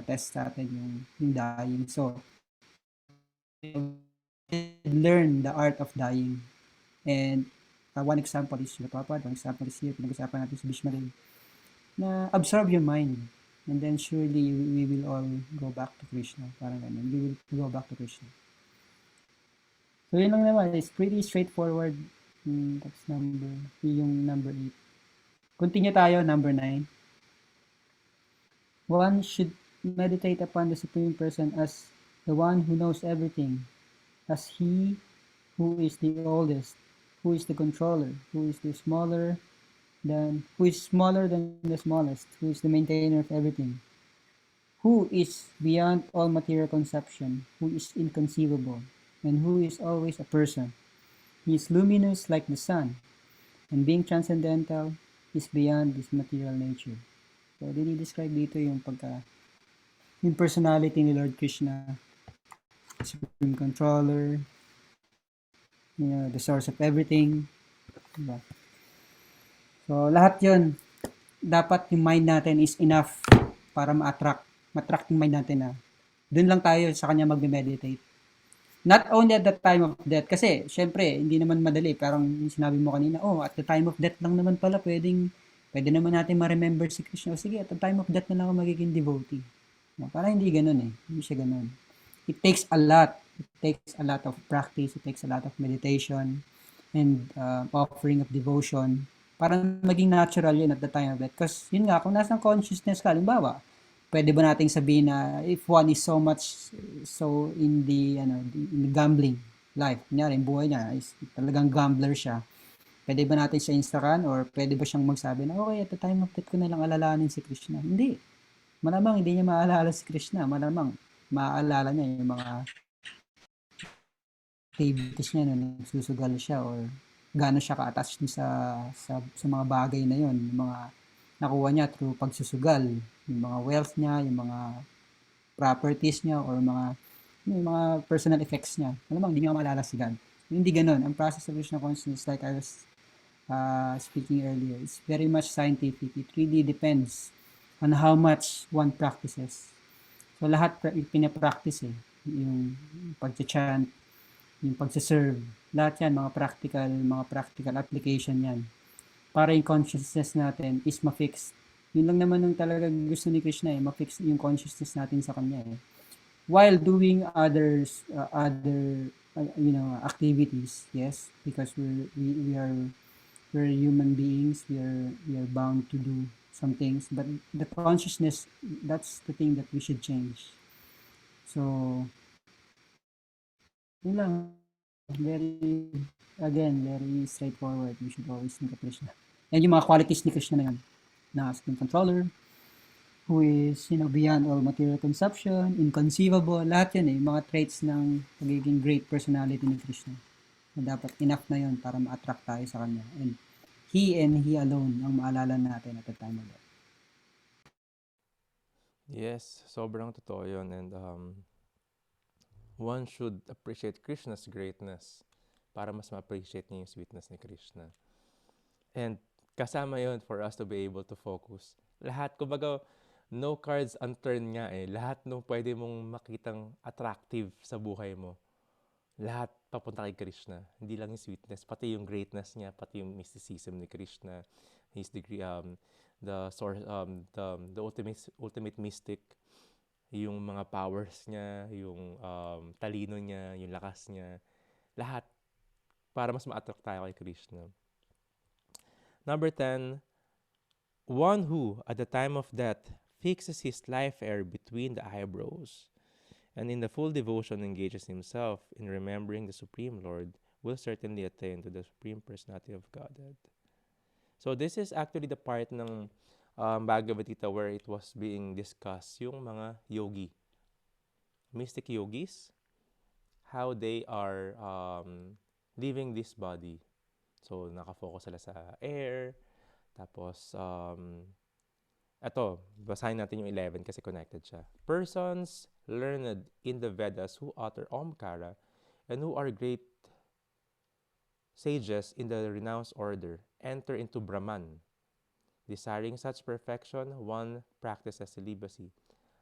test natin yung dying. So, learn the art of dying. And one example is Srila Prabhupada, one example is here, pinag-usapan natin si Bhishmadev, na absorb your mind. And then surely we will all go back to Krishna. Parang ganun. We will go back to Krishna. So yun lang naman. It's pretty straightforward. That's yung number 8. Continue tayo, number 9. One should meditate upon the Supreme Person as the one who knows everything, as he who is the oldest, who is the controller, who is smaller than the smallest, who is the maintainer of everything, who is beyond all material conception, who is inconceivable, and who is always a person. He is luminous like the sun, and being transcendental is beyond this material nature. So, dinidescribe dito yung yung personality ni Lord Krishna, Supreme Controller, the source of everything. Diba? So, lahat yun, dapat yung mind natin is enough para ma-attract yung mind natin na dun lang tayo sa kanya magme-meditate. Not only at the time of death, kasi syempre, hindi naman madali, parang sinabi mo kanina, at the time of death lang naman pala, pwede naman natin ma-remember si Krishna. O sige, at the time of death na lang ako magiging devotee. Parang hindi ganun eh. Hindi siya ganun. It takes a lot. It takes a lot of practice. It takes a lot of meditation and offering of devotion para maging natural yun at the time of death. Because yun nga, kung nasang consciousness ka, halimbawa, pwede ba nating sabihin na if one is so in the gambling life, kunyari, yung buhay niya is talagang gambler siya, pwede ba natin siya instakan or pwede ba siyang magsabi na okay, at the time of death ko na lang alalahanin si Krishna? Hindi. Malamang hindi niya maalala si Krishna. Malamang maaalala niya yung mga activities niya nung nagsusugal siya or gaano siya ka-attached sa mga bagay na yon, yung mga nakuha niya through pagsusugal, yung mga wealth niya, yung mga properties niya or yung mga personal effects niya. Malamang hindi niya maalala si God. Hindi ganun. Ang process of Krishna consciousness, like I was speaking earlier, it's very much scientific. It really depends on how much one practices. So lahat pinapractice eh. Yung pag-chant, yung pag-serve, lahat yan, mga practical application yan. Para yung consciousness natin is ma-fix. Yun lang naman yung talaga gusto ni Krishna eh, ma-fix yung consciousness natin sa kanya eh. While doing other activities, yes, because we're human beings, we are bound to do some things, but the consciousness, that's the thing that we should change. So, yun lang, very, again, very straightforward. We should always think of Krishna. And yung mga qualities ni Krishna na yun, na as king controller, who is, beyond all material consumption, inconceivable, lahat yun mga traits ng pagiging great personality ni Krishna. Na dapat enough na yun para ma-attract tayo sa kanya. And He alone ang maalala natin at the time of death. Yes, sobrang totoo yun. And one should appreciate Krishna's greatness para mas ma-appreciate niya yung sweetness ni Krishna. And kasama yun for us to be able to focus. Lahat, kumbaga, no cards unturned nga eh. Lahat no pwede mong makitang attractive sa buhay mo. Lahat papunta kay Krishna. Hindi lang yung sweetness, pati yung greatness niya, pati yung mysticism ni Krishna. He's the source, the ultimate mystic. Yung mga powers niya, yung talino niya, yung lakas niya. Lahat para mas ma-attract tayo kay Krishna. Number 10, one who, at the time of death, fixes his life hair between the eyebrows, and in the full devotion engages himself in remembering the Supreme Lord, will certainly attain to the Supreme Personality of Godhead. So this is actually the part ng Bhagavad Gita where it was being discussed, yung mga yogi, mystic yogis, how they are leaving this body. So nakafocus sila sa air, tapos eto, basahin natin yung 11 kasi connected siya. Persons learned in the Vedas who utter Omkara and who are great sages in the renounced order enter into Brahman. Desiring such perfection, one practices celibacy.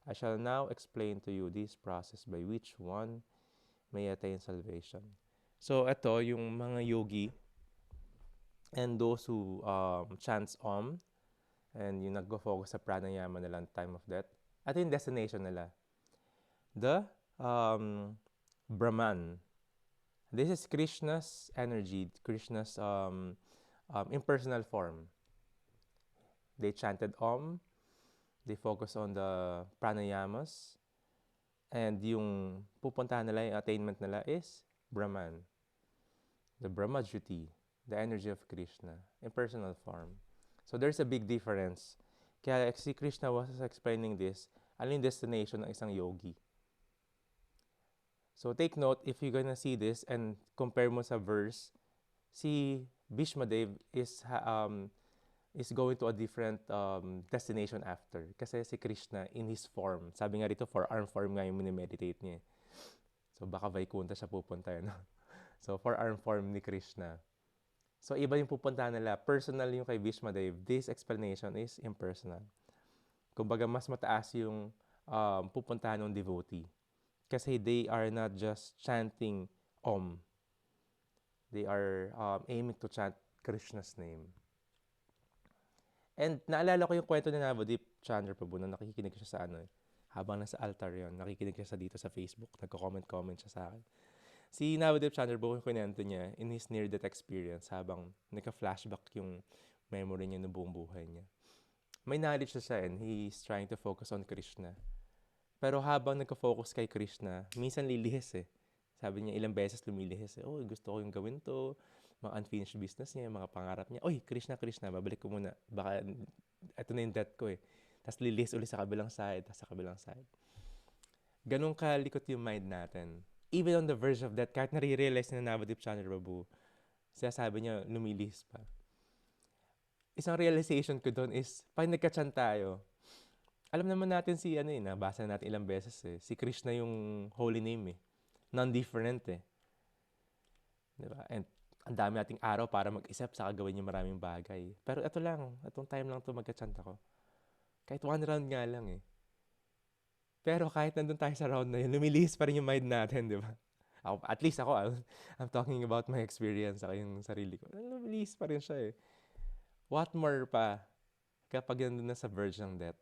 I shall now explain to you this process by which one may attain salvation. So, ito yung mga yogi and those who chants Om and yung nagpo-focus sa pranayama nila at time of death. At yung destination nila, the Brahman. This is Krishna's energy, Krishna's impersonal form. They chanted Om, they focus on the pranayamas, and yung pupuntahan nila, yung attainment nila is Brahman. The Brahmajyoti, the energy of Krishna, in personal form. So there's a big difference. Kaya si Krishna was explaining this, ano yung destination ng isang yogi. So take note, if you're gonna see this and compare mo sa verse, si Bhishmadev is going to a different destination after. Kasi si Krishna in his form, sabi nga rito, four-arm form nga yung minimeditate niya. So baka Vaikunta siya pupunta yun. So four-arm form ni Krishna. So iba yung pupuntahan nila. Personal yung kay Bhishmadev. This explanation is impersonal. Kumbaga mas mataas yung pupuntahan ng devotee. Kasi they are not just chanting Om. They are aiming to chant Krishna's name. And naalala ko yung kwento ni Navadip Chandra Prabhu na nakikinig siya sa habang nasa altar yon, nakikinig siya dito sa Facebook, nagko-comment siya sa akin. Si Navadip Chandra Prabhu, yung kwento niya in his near-death experience habang nagka-flashback yung memory niya ng buong buhay niya. May knowledge siya and he's trying to focus on Krishna. Pero habang nagka-focus kay Krishna, minsan lilihis eh. Sabi niya ilang beses lumilihis eh. Oh, gusto ko yung gawin to. Mga unfinished business niya, mga pangarap niya. Oy, Krishna, babalik ko muna. Baka, ito na yung death ko eh. Tapos lilihis ulit sa kabilang side, tapos sa kabilang side. Ganun kalikot yung mind natin. Even on the verge of death, kahit nare-realize na Navadip Chandra Prabhu, sabi niya, lumilihis pa. Isang realization ko doon is, pag nagka-chant tayo, alam naman natin si nabasa natin ilang beses eh. Si Krishna yung holy name eh. Non-different eh. Diba? And ang dami nating araw para mag-isip sa gawin yung maraming bagay. Pero ito lang, itong time lang to magka-chant ako. Kahit one round nga lang eh. Pero kahit nandun tayo sa round na yun, lumilihis pa rin yung mind natin, di ba? At least ako, I'm talking about my experience sa yung sarili ko. Lumilihis pa rin siya eh. What more pa kapag nandun na sa verge ng death?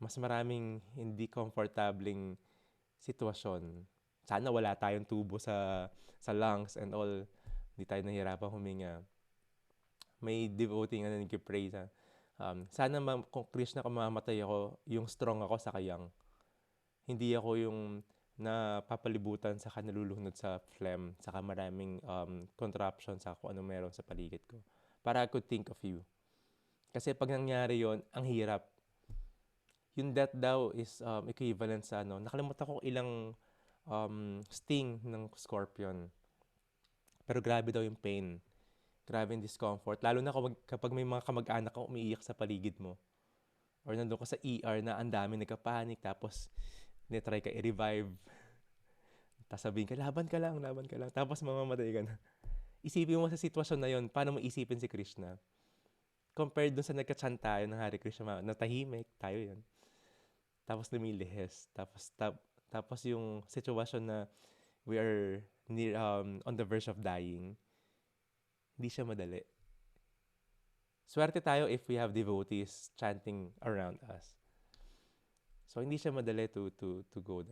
Mas maraming hindi komportabling sitwasyon. Sana wala tayong tubo sa lungs and all. Hindi tayo nahihirapan huminga. May devotee nga na nag-pray sa Sana kung Krishna kamamatay ako, yung strong ako sa kayang. Hindi ako yung napapalibutan sa nalulunod sa phlegm, saka maraming contraption sa kung ano meron sa paligid ko. Para I could think of you. Kasi pag nangyari yon, ang hirap. Yung death daw is equivalent sa nakalimutan ko ilang sting ng scorpion. Pero grabe daw yung pain. Grabe yung discomfort. Lalo na kapag may mga kamag-anak ka umiiyak sa paligid mo. Or nandun ka sa ER na ang dami nagka-panic, tapos nitry ka i-revive. Tapos sabihin ka, laban ka lang, laban ka lang. Tapos mamamatay ka na. Isipin mo sa sitwasyon na yon, paano mo isipin si Krishna? Compared dun sa nagka-chant tayo ng Hare Krishna, natahimik, tayo yun. Tapos lumilihis. Tapos yung sitwasyon na we are near, on the verge of dying, hindi siya madali. Swerte tayo if we have devotees chanting around us. So hindi siya madali to go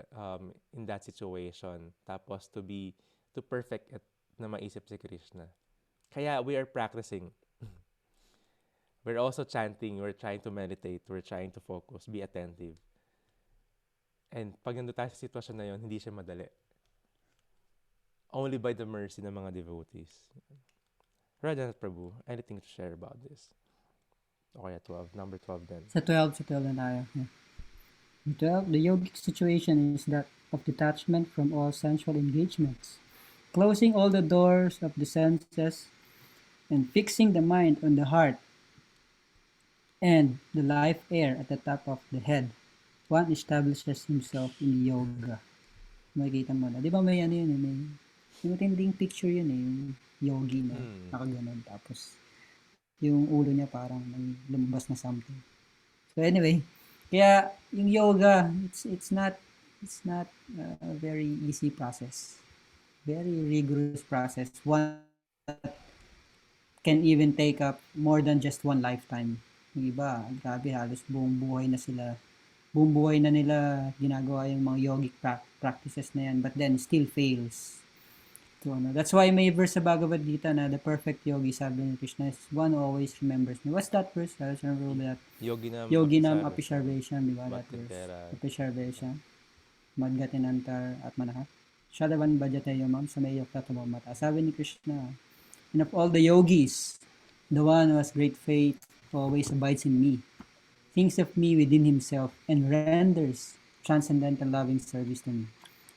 in that situation. Tapos to perfect it na maisip si Krishna. Kaya we are practicing. We're also chanting, we're trying to meditate, we're trying to focus, be attentive. And pag nandun tayo sa sitwasyon na yon, hindi siya madali. Only by the mercy ng mga devotees. Radhanath Prabhu, anything to share about this? Okay, 12. Number 12 then. Sa 12 na tayo. Yeah. 12, the yogic situation is that of detachment from all sensual engagements, closing all the doors of the senses and fixing the mind on the heart and the life air at the top of the head. One establishes himself in yoga. Makikita mo na. Di ba may ano yun, may matinding picture yun yung yogi na nakaganon. Tapos, yung ulo niya parang may lumabas na something. So anyway, kaya yung yoga, it's not a very easy process. Very rigorous process. One that can even take up more than just one lifetime. Yung iba, grabe, halos buong buhay na nila ginagawa yung mga yogic practices na yan, but then still fails. So, that's why may verse sa Bhagavad Gita na the perfect yogi, sabi ni Krishna, is one who always remembers me. What's that verse? I don't remember that. Yoginam apisarvesham, di ba? That verse. Apisarvesham. Madgatinantar at manaha. Shadavan bhajate yamam samayok tatabamata. Sabi ni Krishna, and of all the yogis, the one who has great faith always abides in me, thinks of me within himself, and renders transcendental loving service to me.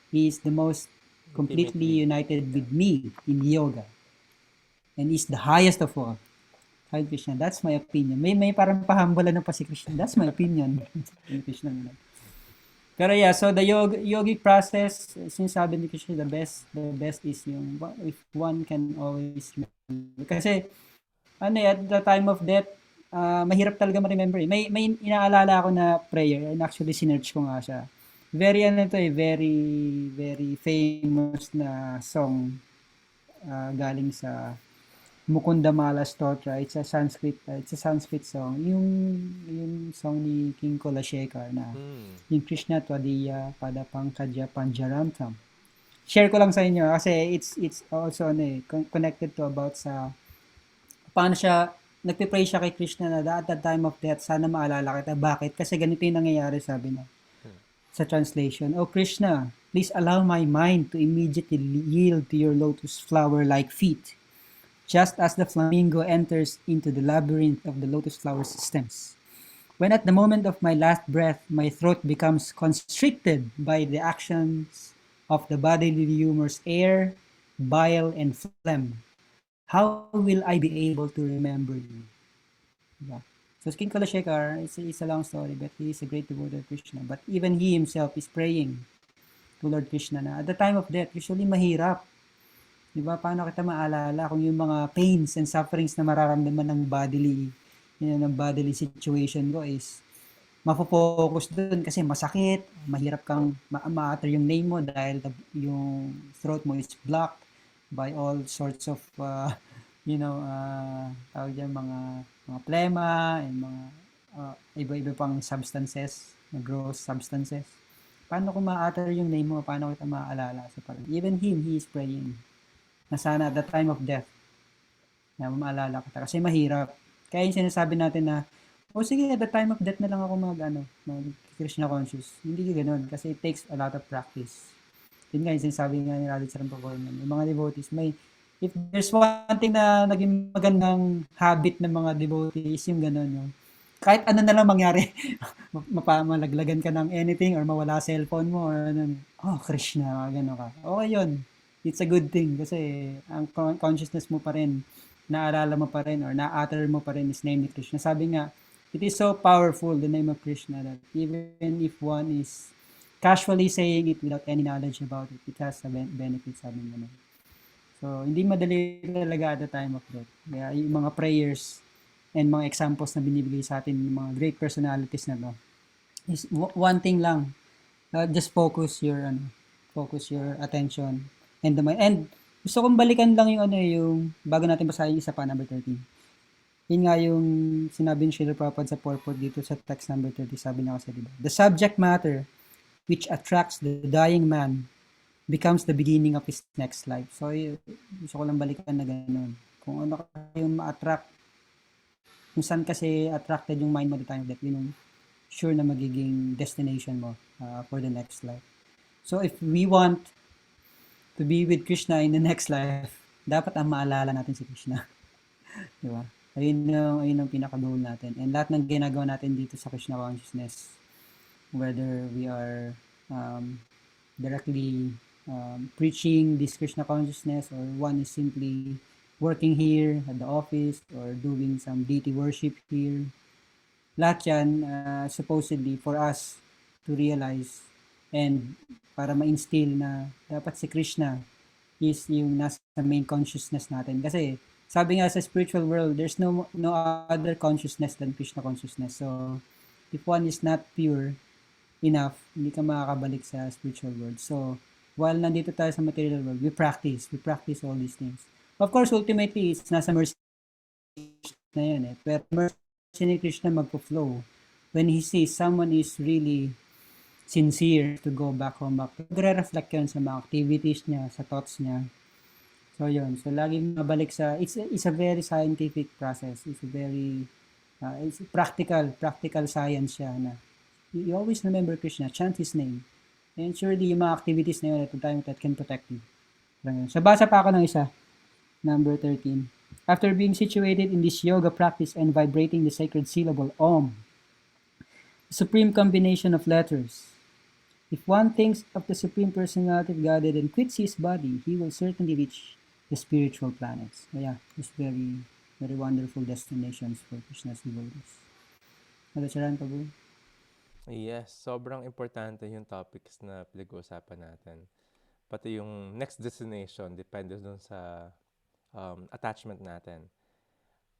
He is the most completely united with me in yoga, and is the highest of all. Sabi Krishna, that's my opinion. May parang pahambalan na pa si Krishna. That's my opinion. Krishna. Pero yeah, so the yogic process, sinasabi ni Krishna, the best is yung if one can always remember. Kasi at the time of death, mahirap talaga ma-remember. May inaalala ako na prayer, and actually sinearch ko nga siya. Very very famous na song galing sa Mukundamala Stotra. It's a Sanskrit song. Yung song ni King Kulashekar na yung Krishna Tvadiya Padapangkadya Panjarantam. Share ko lang sa inyo kasi it's also connected to about sa paano siya nagpe-pray siya kay Krishna na at the time of death, sana maalala kita. Bakit? Kasi ganito yung nangyayari, sabi niya. Sa translation, "Oh Krishna, please allow my mind to immediately yield to your lotus flower-like feet, just as the flamingo enters into the labyrinth of the lotus flower systems. When at the moment of my last breath, my throat becomes constricted by the actions of the bodily humors air, bile, and phlegm, how will I be able to remember you?" Yeah. So King Kalashekar, it's a long story, but he is a great devotee of Krishna. But even he himself is praying to Lord Krishna na at the time of death, usually mahirap. Di ba? Paano kita maalala kung yung mga pains and sufferings na mararamdaman ng bodily situation ko is mafo-focus dun kasi masakit, mahirap kang ma-utter yung name mo dahil yung throat mo is blocked by all sorts of tawag dyan, mga plema and mga iba-iba pang substances, gross substances. Paano ko ma-utter yung name mo? Paano kita maaalala? So, even he is praying na sana at the time of death na maalala kita kasi mahirap. Kaya yung sinasabi natin na o sige, at the time of death na lang ako mag Krishna conscious. Hindi gano'n kasi it takes a lot of practice. Yun nga, yung sinasabi nga ni Raditz Rampagoyan, yung mga devotees, if there's one thing na naging magandang habit ng mga devotees, yung gano'n, yung kahit ano na lang mangyari, malaglagan ka ng anything or mawala cellphone mo or ano, oh, Krishna, gano'n ka. Okay yun. It's a good thing kasi ang consciousness mo pa rin, naalala mo pa rin or na-utter mo pa rin is name ni Krishna. Sabi nga, it is so powerful, the name of Krishna, that even if one is casually saying it without any knowledge about it, it has a benefit, sabi mo na. So, hindi madali talaga at the time of death. Kaya yung mga prayers and mga examples na binibigay sa atin ng mga great personalities na to, is one thing lang, just focus your attention and the mind. And gusto kong balikan lang yung bago natin basahin isa pa, number 13. Yun nga yung sinabi ni Srila Prabhupada sa purport dito sa text number 30, sabi niya kasi, diba? The subject matter which attracts the dying man becomes the beginning of his next life. So, gusto ko lang balikan na ganun. Kung ano yung ma-attract, kung saan kasi attracted yung mind mo the time of death, yun yung sure na magiging destination mo for the next life. So, if we want to be with Krishna in the next life, dapat ang maalala natin si Krishna. Di ba? Ayun ang pinaka-goal natin. And lahat ng ginagawa natin dito sa Krishna consciousness, whether we are directly preaching this Krishna consciousness or one is simply working here at the office or doing some deity worship here, lahat yan supposedly for us to realize and para ma-instill na dapat si Krishna is yung nasa main consciousness natin. Kasi sabi nga sa spiritual world, there's no other consciousness than Krishna consciousness. So, if one is not pure enough, hindi ka makakabalik sa spiritual world. So, while nandito tayo sa material world, we practice all these things. Of course, ultimately, it's nasa mercy na yan eh. Pero mercy ni Krishna magpo-flow. When he sees someone is really sincere to go back home, magre-reflect yun sa mga activities niya, sa thoughts niya. So, yun. So, laging mabalik sa, it's a very scientific process. It's a very, it's practical science siya na you always remember Krishna, chant His name. And surely, yung mga activities na yun at the time that can protect you. So, basa pa ako ng isa. Number 13. After being situated in this yoga practice and vibrating the sacred syllable Om, the supreme combination of letters, if one thinks of the Supreme Personality of Godhead and quits his body, he will certainly reach the spiritual planets. So yeah, it's very, very wonderful destinations for Krishna's devotees. Nagasaran ka po? Yes, sobrang importante yung topics na pinag-uusapan natin. Pati yung next destination, depende dun sa attachment natin.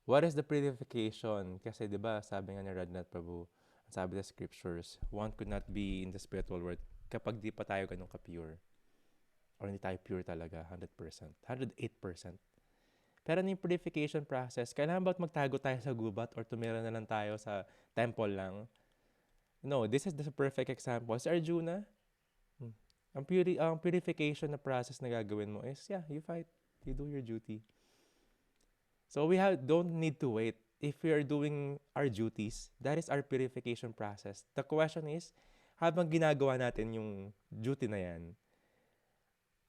What is the purification? Kasi di ba sabi nga ni Radhanath Prabhu, sabi sa scriptures, one could not be in the spiritual world kapag di pa tayo ganun ka-pure. Or hindi tayo pure talaga, 100%, 108%. Pero yung purification process, kailangan ba't magtago tayo sa gubat or tumira na lang tayo sa temple lang? No, this is the perfect example. Si Arjuna, ang purification na process na gagawin mo is, yeah, you fight. You do your duty. So we don't need to wait. If we are doing our duties, that is our purification process. The question is, habang ginagawa natin yung duty na yan,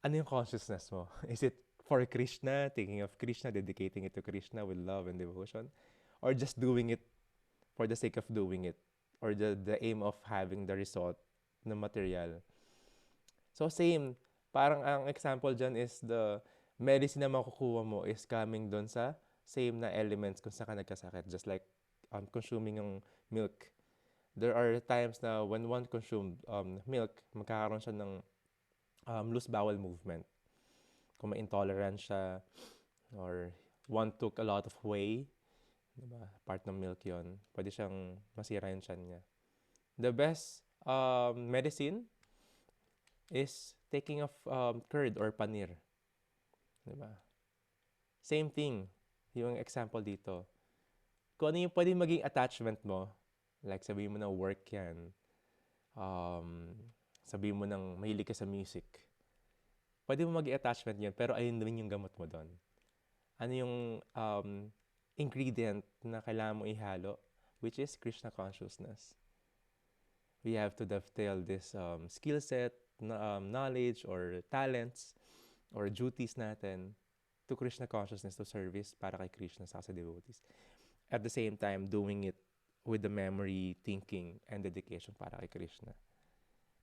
ano yung consciousness mo? Is it for Krishna, thinking of Krishna, dedicating it to Krishna with love and devotion? Or just doing it for the sake of doing it? Or the aim of having the result na material? So same, parang ang example dyan is the medicine na makukuha mo is coming doon sa same na elements kung saan ka nagkasakit. Just like consuming ng milk. There are times na when one consumed milk, magkakaroon siya ng loose bowel movement. Kung may intolerance siya or one took a lot of whey, diba? Part ng milk yon, pwede siyang masira yung tiyan niya. The best medicine is taking of curd or paneer. Diba? Same thing, yung example dito. Kung ano yung pwede maging attachment mo, like sabihin mo na work yan, sabihin mo ng mahilig ka sa music, pwede mo maging attachment yan, pero ayun din yung gamot mo doon. Ano yung ingredient na kailangan mo ihalo which is Krishna consciousness. We have to dovetail this skill set, knowledge, or talents, or duties natin to Krishna consciousness, to service para kay Krishna sa devotees. At the same time, doing it with the memory, thinking, and dedication para kay Krishna.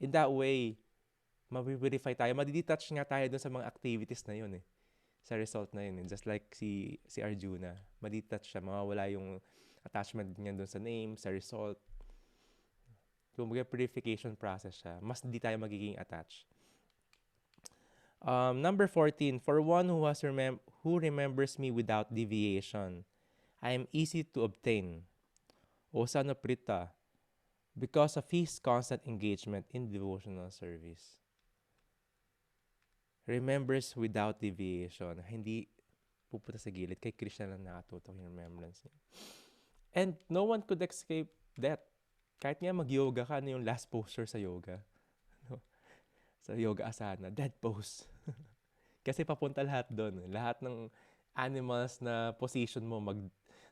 In that way, ma-verify tayo, madidetach nga tayo dun sa mga activities na yun eh. Sa result na yun eh. Just like si Arjuna, madetach siya, mawawala yung attachment niya dun sa name, sa result. Kung purification process siya, mas di tayo magiging attached. Number 14, for one who remembers me without deviation, I am easy to obtain, O son of Pritha, because of his constant engagement in devotional service. Remembers without deviation. Hindi pupunta sa gilid. Kay Krishna lang nakatutok yung remembrance niya. And no one could escape that. Kahit nga mag-yoga ka, ano yung last posture sa yoga? No? Sa yoga asana, dead pose. Kasi papunta lahat doon. Lahat ng animals na position mo,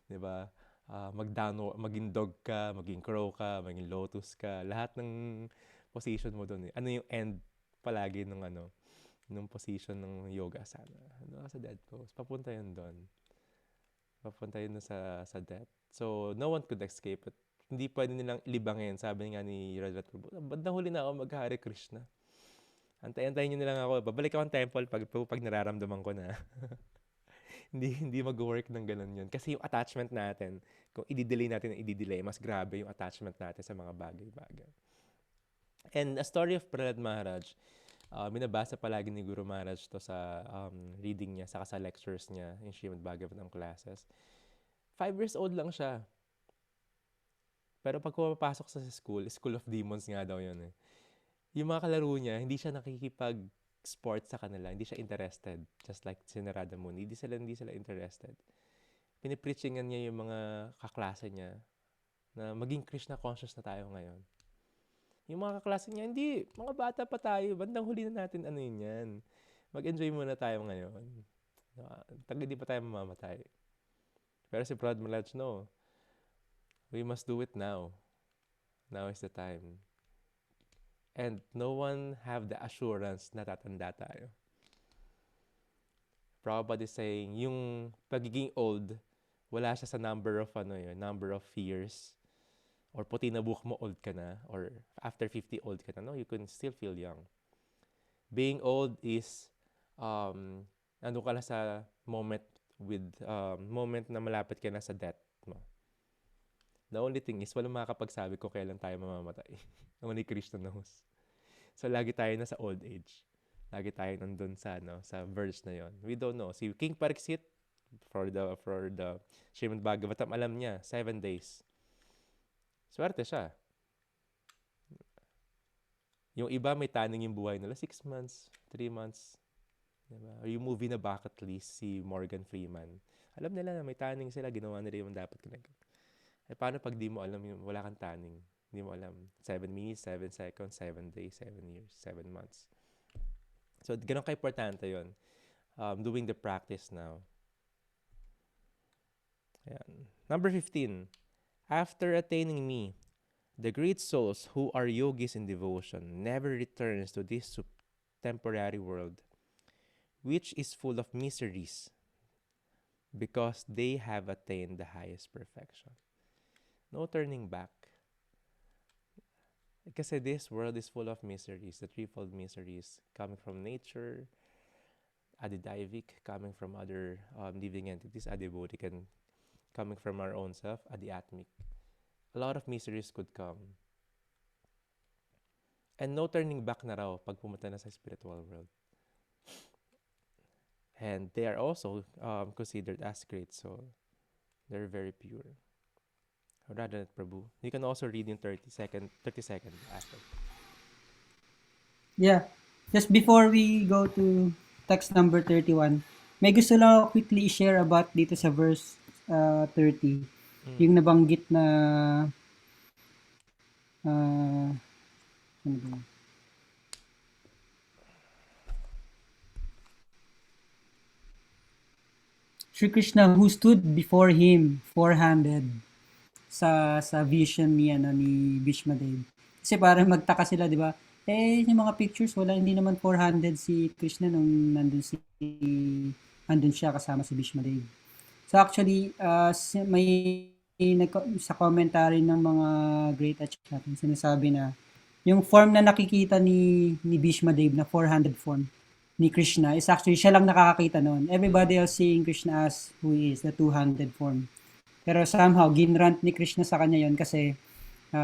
di ba? Maging dog ka, maging crow ka, maging lotus ka. Lahat ng position mo doon. Ano yung end palagi nung position ng yoga asana? Sa dead pose. Papunta yun doon. Papunta yun sa death. So, no one could escape it. Hindi pwede nilang ilibangin. Sabi nga ni Radhat Prabhu, bandang huli na ako mag-Hare Krishna. Antayin nyo nilang ako. Babalik ako ng temple pag nararamdaman ko na. hindi mag-work ng ganun yun. Kasi yung attachment natin, kung i-delay natin ang i-delay, mas grabe yung attachment natin sa mga bagay-bagay. And a story of Prahlad Maharaj, binabasa palagi ni Guru Maharaj to sa reading niya, saka sa lectures niya, in Srimad Bhagavatam classes. 5 years old lang siya. Pero pag pumapasok sa school of demons nga daw yun eh. Yung mga kalaro niya, hindi siya nakikipag-sport sa kanila. Hindi siya interested. Just like si Narada Muni. Hindi sila interested. Pinipreachingan niya yung mga kaklase niya na maging Krishna conscious na tayo ngayon. Yung mga kaklase niya, hindi. Mga bata pa tayo. Bandang huli na natin yun yan. Mag-enjoy muna tayo ngayon. Hindi pa tayo mamamatay. Pero si Prahlad Maharaj, no. We must do it now. Now is the time. And no one have the assurance na tatanda tayo. Prabhupada is saying, yung pagiging old, wala siya sa number of years. Or puti na buhok mo, old ka na. Or after 50, old ka na. No, you can still feel young. Being old is, nandun ka na sa moment na malapit ka na sa death mo. The only thing is, walang makakapagsabi kung kailan tayo mamamatay. Only Krishna knows. So, lagi tayo na sa old age. Lagi tayo nandun sa verge na yon. We don't know. Si King Pariksit, for the Srimad Bhagavatam, alam niya, 7 days. Swerte siya. Yung iba may taning yung buhay nila, 6 months, 3 months. Diba? Or yung movie na Bucket List, si Morgan Freeman. Alam nila na may taning sila, ginawa nila yung dapat ginagawa. Eh, paano pag di mo alam yung wala kang taning? Hindi mo alam. 7 minutes, 7 seconds, 7 days, 7 years, 7 months. So, ganun ka-importante yun. Doing the practice now. Ayan. Number 15. After attaining me, the great souls who are yogis in devotion never returns to this temporary world, which is full of miseries, because they have attained the highest perfection. No turning back. Kasi this world is full of miseries, the threefold miseries coming from nature, adidaivic, coming from other living entities, adibodic, and coming from our own self, adiatmic. A lot of miseries could come. And no turning back na raw pag pumunta na sa spiritual world. And they are also considered as great soul. They're very pure. Radha Prabhu. You can also read in 30 seconds after. Yeah. Just before we go to text number 31, may gusto lang ako quickly share about dito sa verse 30. Yung nabanggit na ano ba? Sri Krishna who stood before him four-handed sa vision ni Bhishma Dev. Kasi parang magtaka sila, 'di ba? Yung mga pictures wala, hindi naman 400 si Krishna nung nandun siya kasama si Bhishma Dev. So actually, may sa commentary ng mga great at natin sinasabi na yung form na nakikita ni Bhishma Dev na 400 form ni Krishna is actually siya lang nakakakita noon. Everybody else seeing Krishna as who he is, the 200 form. Pero somehow, ginrant ni Krishna sa kanya yon kasi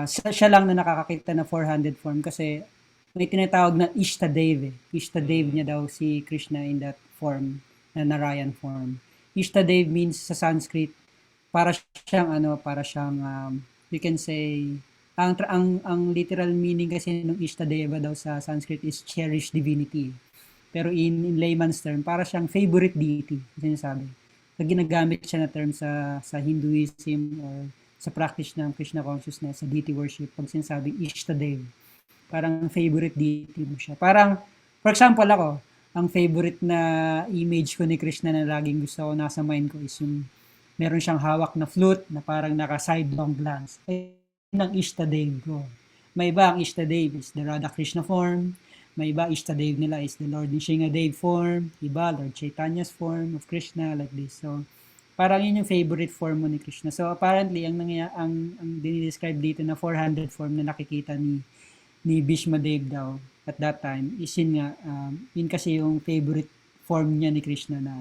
siya lang na nakakakita na 400 form kasi may tinatawag na Ishtadev. Ishtadev niya daw si Krishna in that form, na Narayan form. Ishtadev means sa Sanskrit, para siyang you can say, ang literal meaning kasi ng Ishtadeva daw sa Sanskrit is cherished divinity. Pero in layman's term, para siyang favorite deity, sinasabi. So, ginagamit siya na term sa Hinduism or sa practice ng Krishna consciousness, sa deity worship, pag sinasabing Ishtadev. Parang favorite deity mo siya. Parang, for example ako, ang favorite na image ko ni Krishna na laging gusto ko nasa mind ko is yung meron siyang hawak na flute na parang naka-sidelong glance. Yun ang Ishtadev ko. May iba ang Ishtadev is the Radha Krishna form. May iba Ishtadev nila is the Lord Nishingadev form. Iba Lord Chaitanya's form of Krishna, like this. So, parang yun yung favorite form mo ni Krishna. So, apparently, ang dinidescribe dito na 400 form na nakikita ni Bhishma Dev daw at that time is yun nga, yun kasi yung favorite form niya ni Krishna na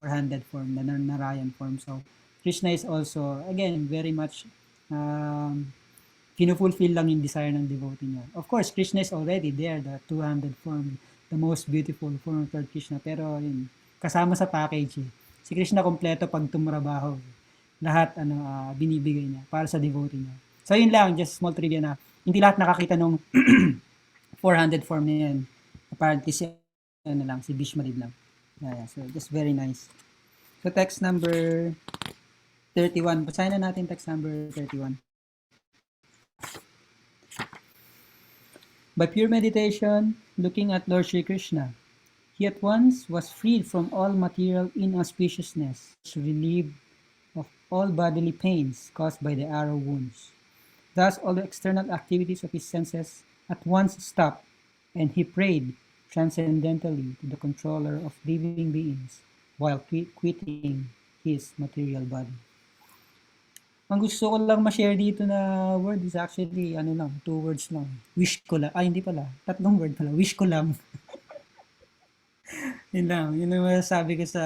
400 form, na Narayan form. So, Krishna is also, again, very much kinufulfill lang yung desire ng devotee niya. Of course, Krishna is already there, the 200 form, the most beautiful form of Lord Krishna. Pero yun, kasama sa package eh. Si Krishna kompleto pag tumrabaho. Lahat binibigay niya para sa devotee niya. So yun lang, just small trivia na hindi lahat nakakita nung 400 form na yan. Apparently si Bhishma Dev lang. Yeah, so just very nice. So text number 31. Basahin na natin text number 31. By pure meditation, looking at Lord Shri Krishna, he at once was freed from all material inauspiciousness, relieved of all bodily pains caused by the arrow wounds. Thus, all the external activities of his senses at once stopped, and he prayed transcendentally to the controller of living beings while quitting his material body. Ang gusto ko lang ma-share dito na word is actually, 2 words lang. Wish ko lang. Hindi pala. 3 word pala. Wish ko lang. Yun lang. Yun ang masasabi ko sa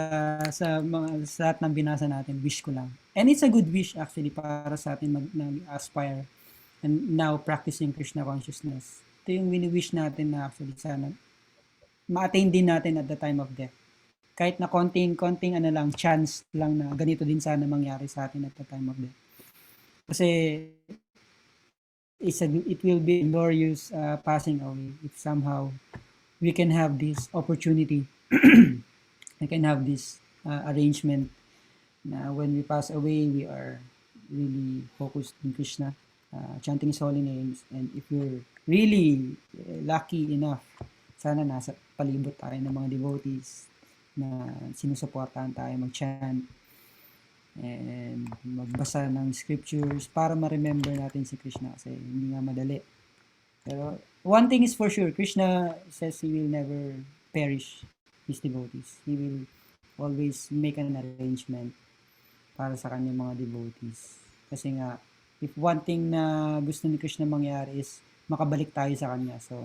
lahat ng binasa natin. Wish ko lang. And it's a good wish actually para sa atin mag-aspire and now practicing Krishna consciousness. Ito yung wini-wish natin na actually sana ma-attain din natin at the time of death. Kahit na konting chance lang na ganito din sana mangyari sa atin at the time of death. Kasi it will be glorious passing away if somehow we can have this opportunity. We can have this arrangement na when we pass away, we are really focused in Krishna, chanting His holy names. And if we're really lucky enough, sana nasa palibot tayo ng mga devotees na sinusuportahan tayo mag-chant and magbasa ng scriptures para ma-remember natin si Krishna kasi hindi nga madali. Pero one thing is for sure, Krishna says He will never perish His devotees. He will always make an arrangement para sa kanyang mga devotees. Kasi nga, if one thing na gusto ni Krishna mangyari is makabalik tayo sa Kanya. So,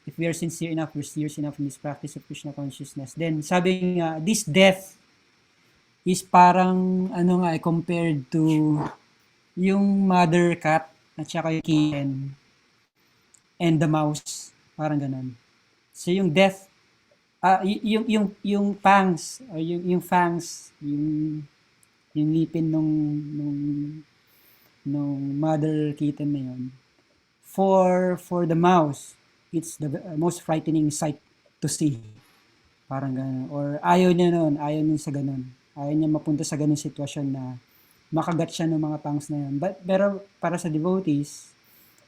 if we are sincere enough, we're serious enough in this practice of Krishna consciousness, then sabi nga, this death is parang compared to yung mother cat at saka yung kitten and the mouse, parang ganun. So yung death, yung fangs or yung fangs, yung ngipin nung mother kitten na yun, for the mouse, it's the most frightening sight to see. Parang ganun. Or ayaw niya sa ganun. Ayaw niya mapunta sa ganung sitwasyon na makagat siya ng mga pangs na yun. Pero para sa devotees,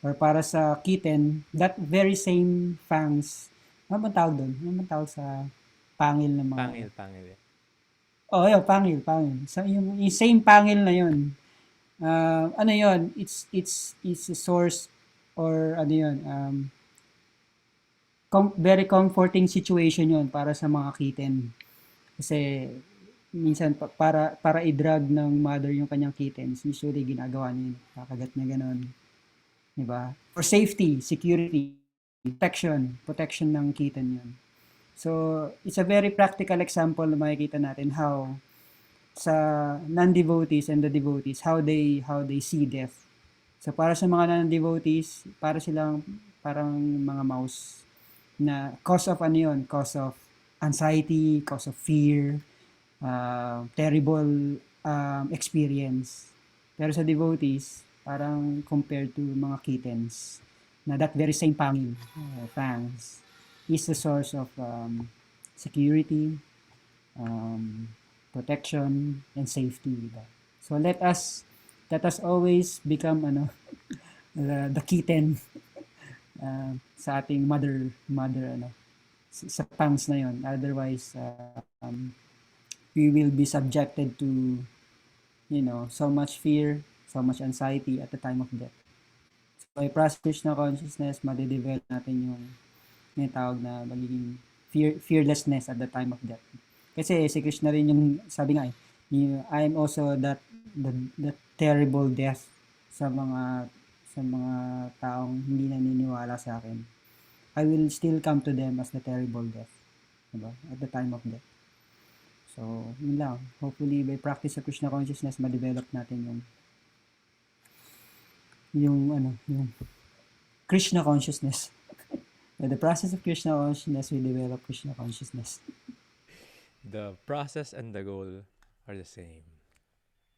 or para sa kitten, that very same fangs, ano bang tawag doon? Ano bang tawag sa pangil ng mga... Pangil. Yun, pangil. So, yung same pangil na yun, Ano yon, it's a source or ano yon, very comforting situation yon para sa mga kitten. Kasi minsan para i-drag ng mother yung kanyang kittens, usually ginagawa niya yun. Kakagat niya ganun, di ba? For safety, security, protection ng kitten yun. So, it's a very practical example na makikita natin how sa non-devotees and the devotees, how they see death. So, para sa mga non-devotees, para silang parang mga mouse na cause of ano yun, cause of anxiety, cause of fear, terrible experience. Pero sa devotees, parang compared to mga kittens, na that very same fangs, is the source of security, um, protection, and safety. Diba? So let us always become the kitten sa ating mother sa fangs na yon. Otherwise, we will be subjected to, so much fear, so much anxiety at the time of death. So, by process na consciousness, madidevelop natin yung tawag na magiging fearlessness at the time of death. Kasi si Krishna rin yung, sabi nga I am also that terrible death sa mga taong hindi naniniwala sa akin. I will still come to them as the terrible death. Diba? At the time of death. So, yun lang. Hopefully, by practice of Krishna consciousness, ma-develop natin yung Krishna consciousness. By the process of Krishna consciousness, we develop Krishna consciousness. The process and the goal are the same.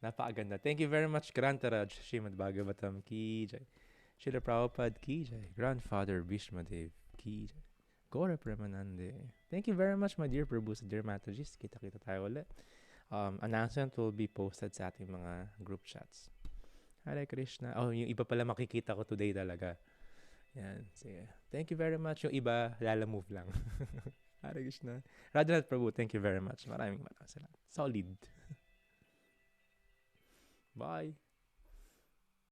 Napakaganda. Thank you very much, Grantaraj Srimad Bhagavatam Ki Jai. Srila Prabhupada Ki Jai. Grandfather Bhishmadev Ki Jai. Gaura Premanande. Thank you very much, my dear Prabhus and dear Mataji's. Kita-kita tayo ulit. Announcement will be posted sa ating mga group chats. Hare Krishna. Oh, yung iba pala makikita ko today talaga. Yan. Sige. Thank you very much. Yung iba, lalamove lang. Hare Krishna. Radhanath Prabhu, thank you very much. Maraming salamat. Solid. Bye.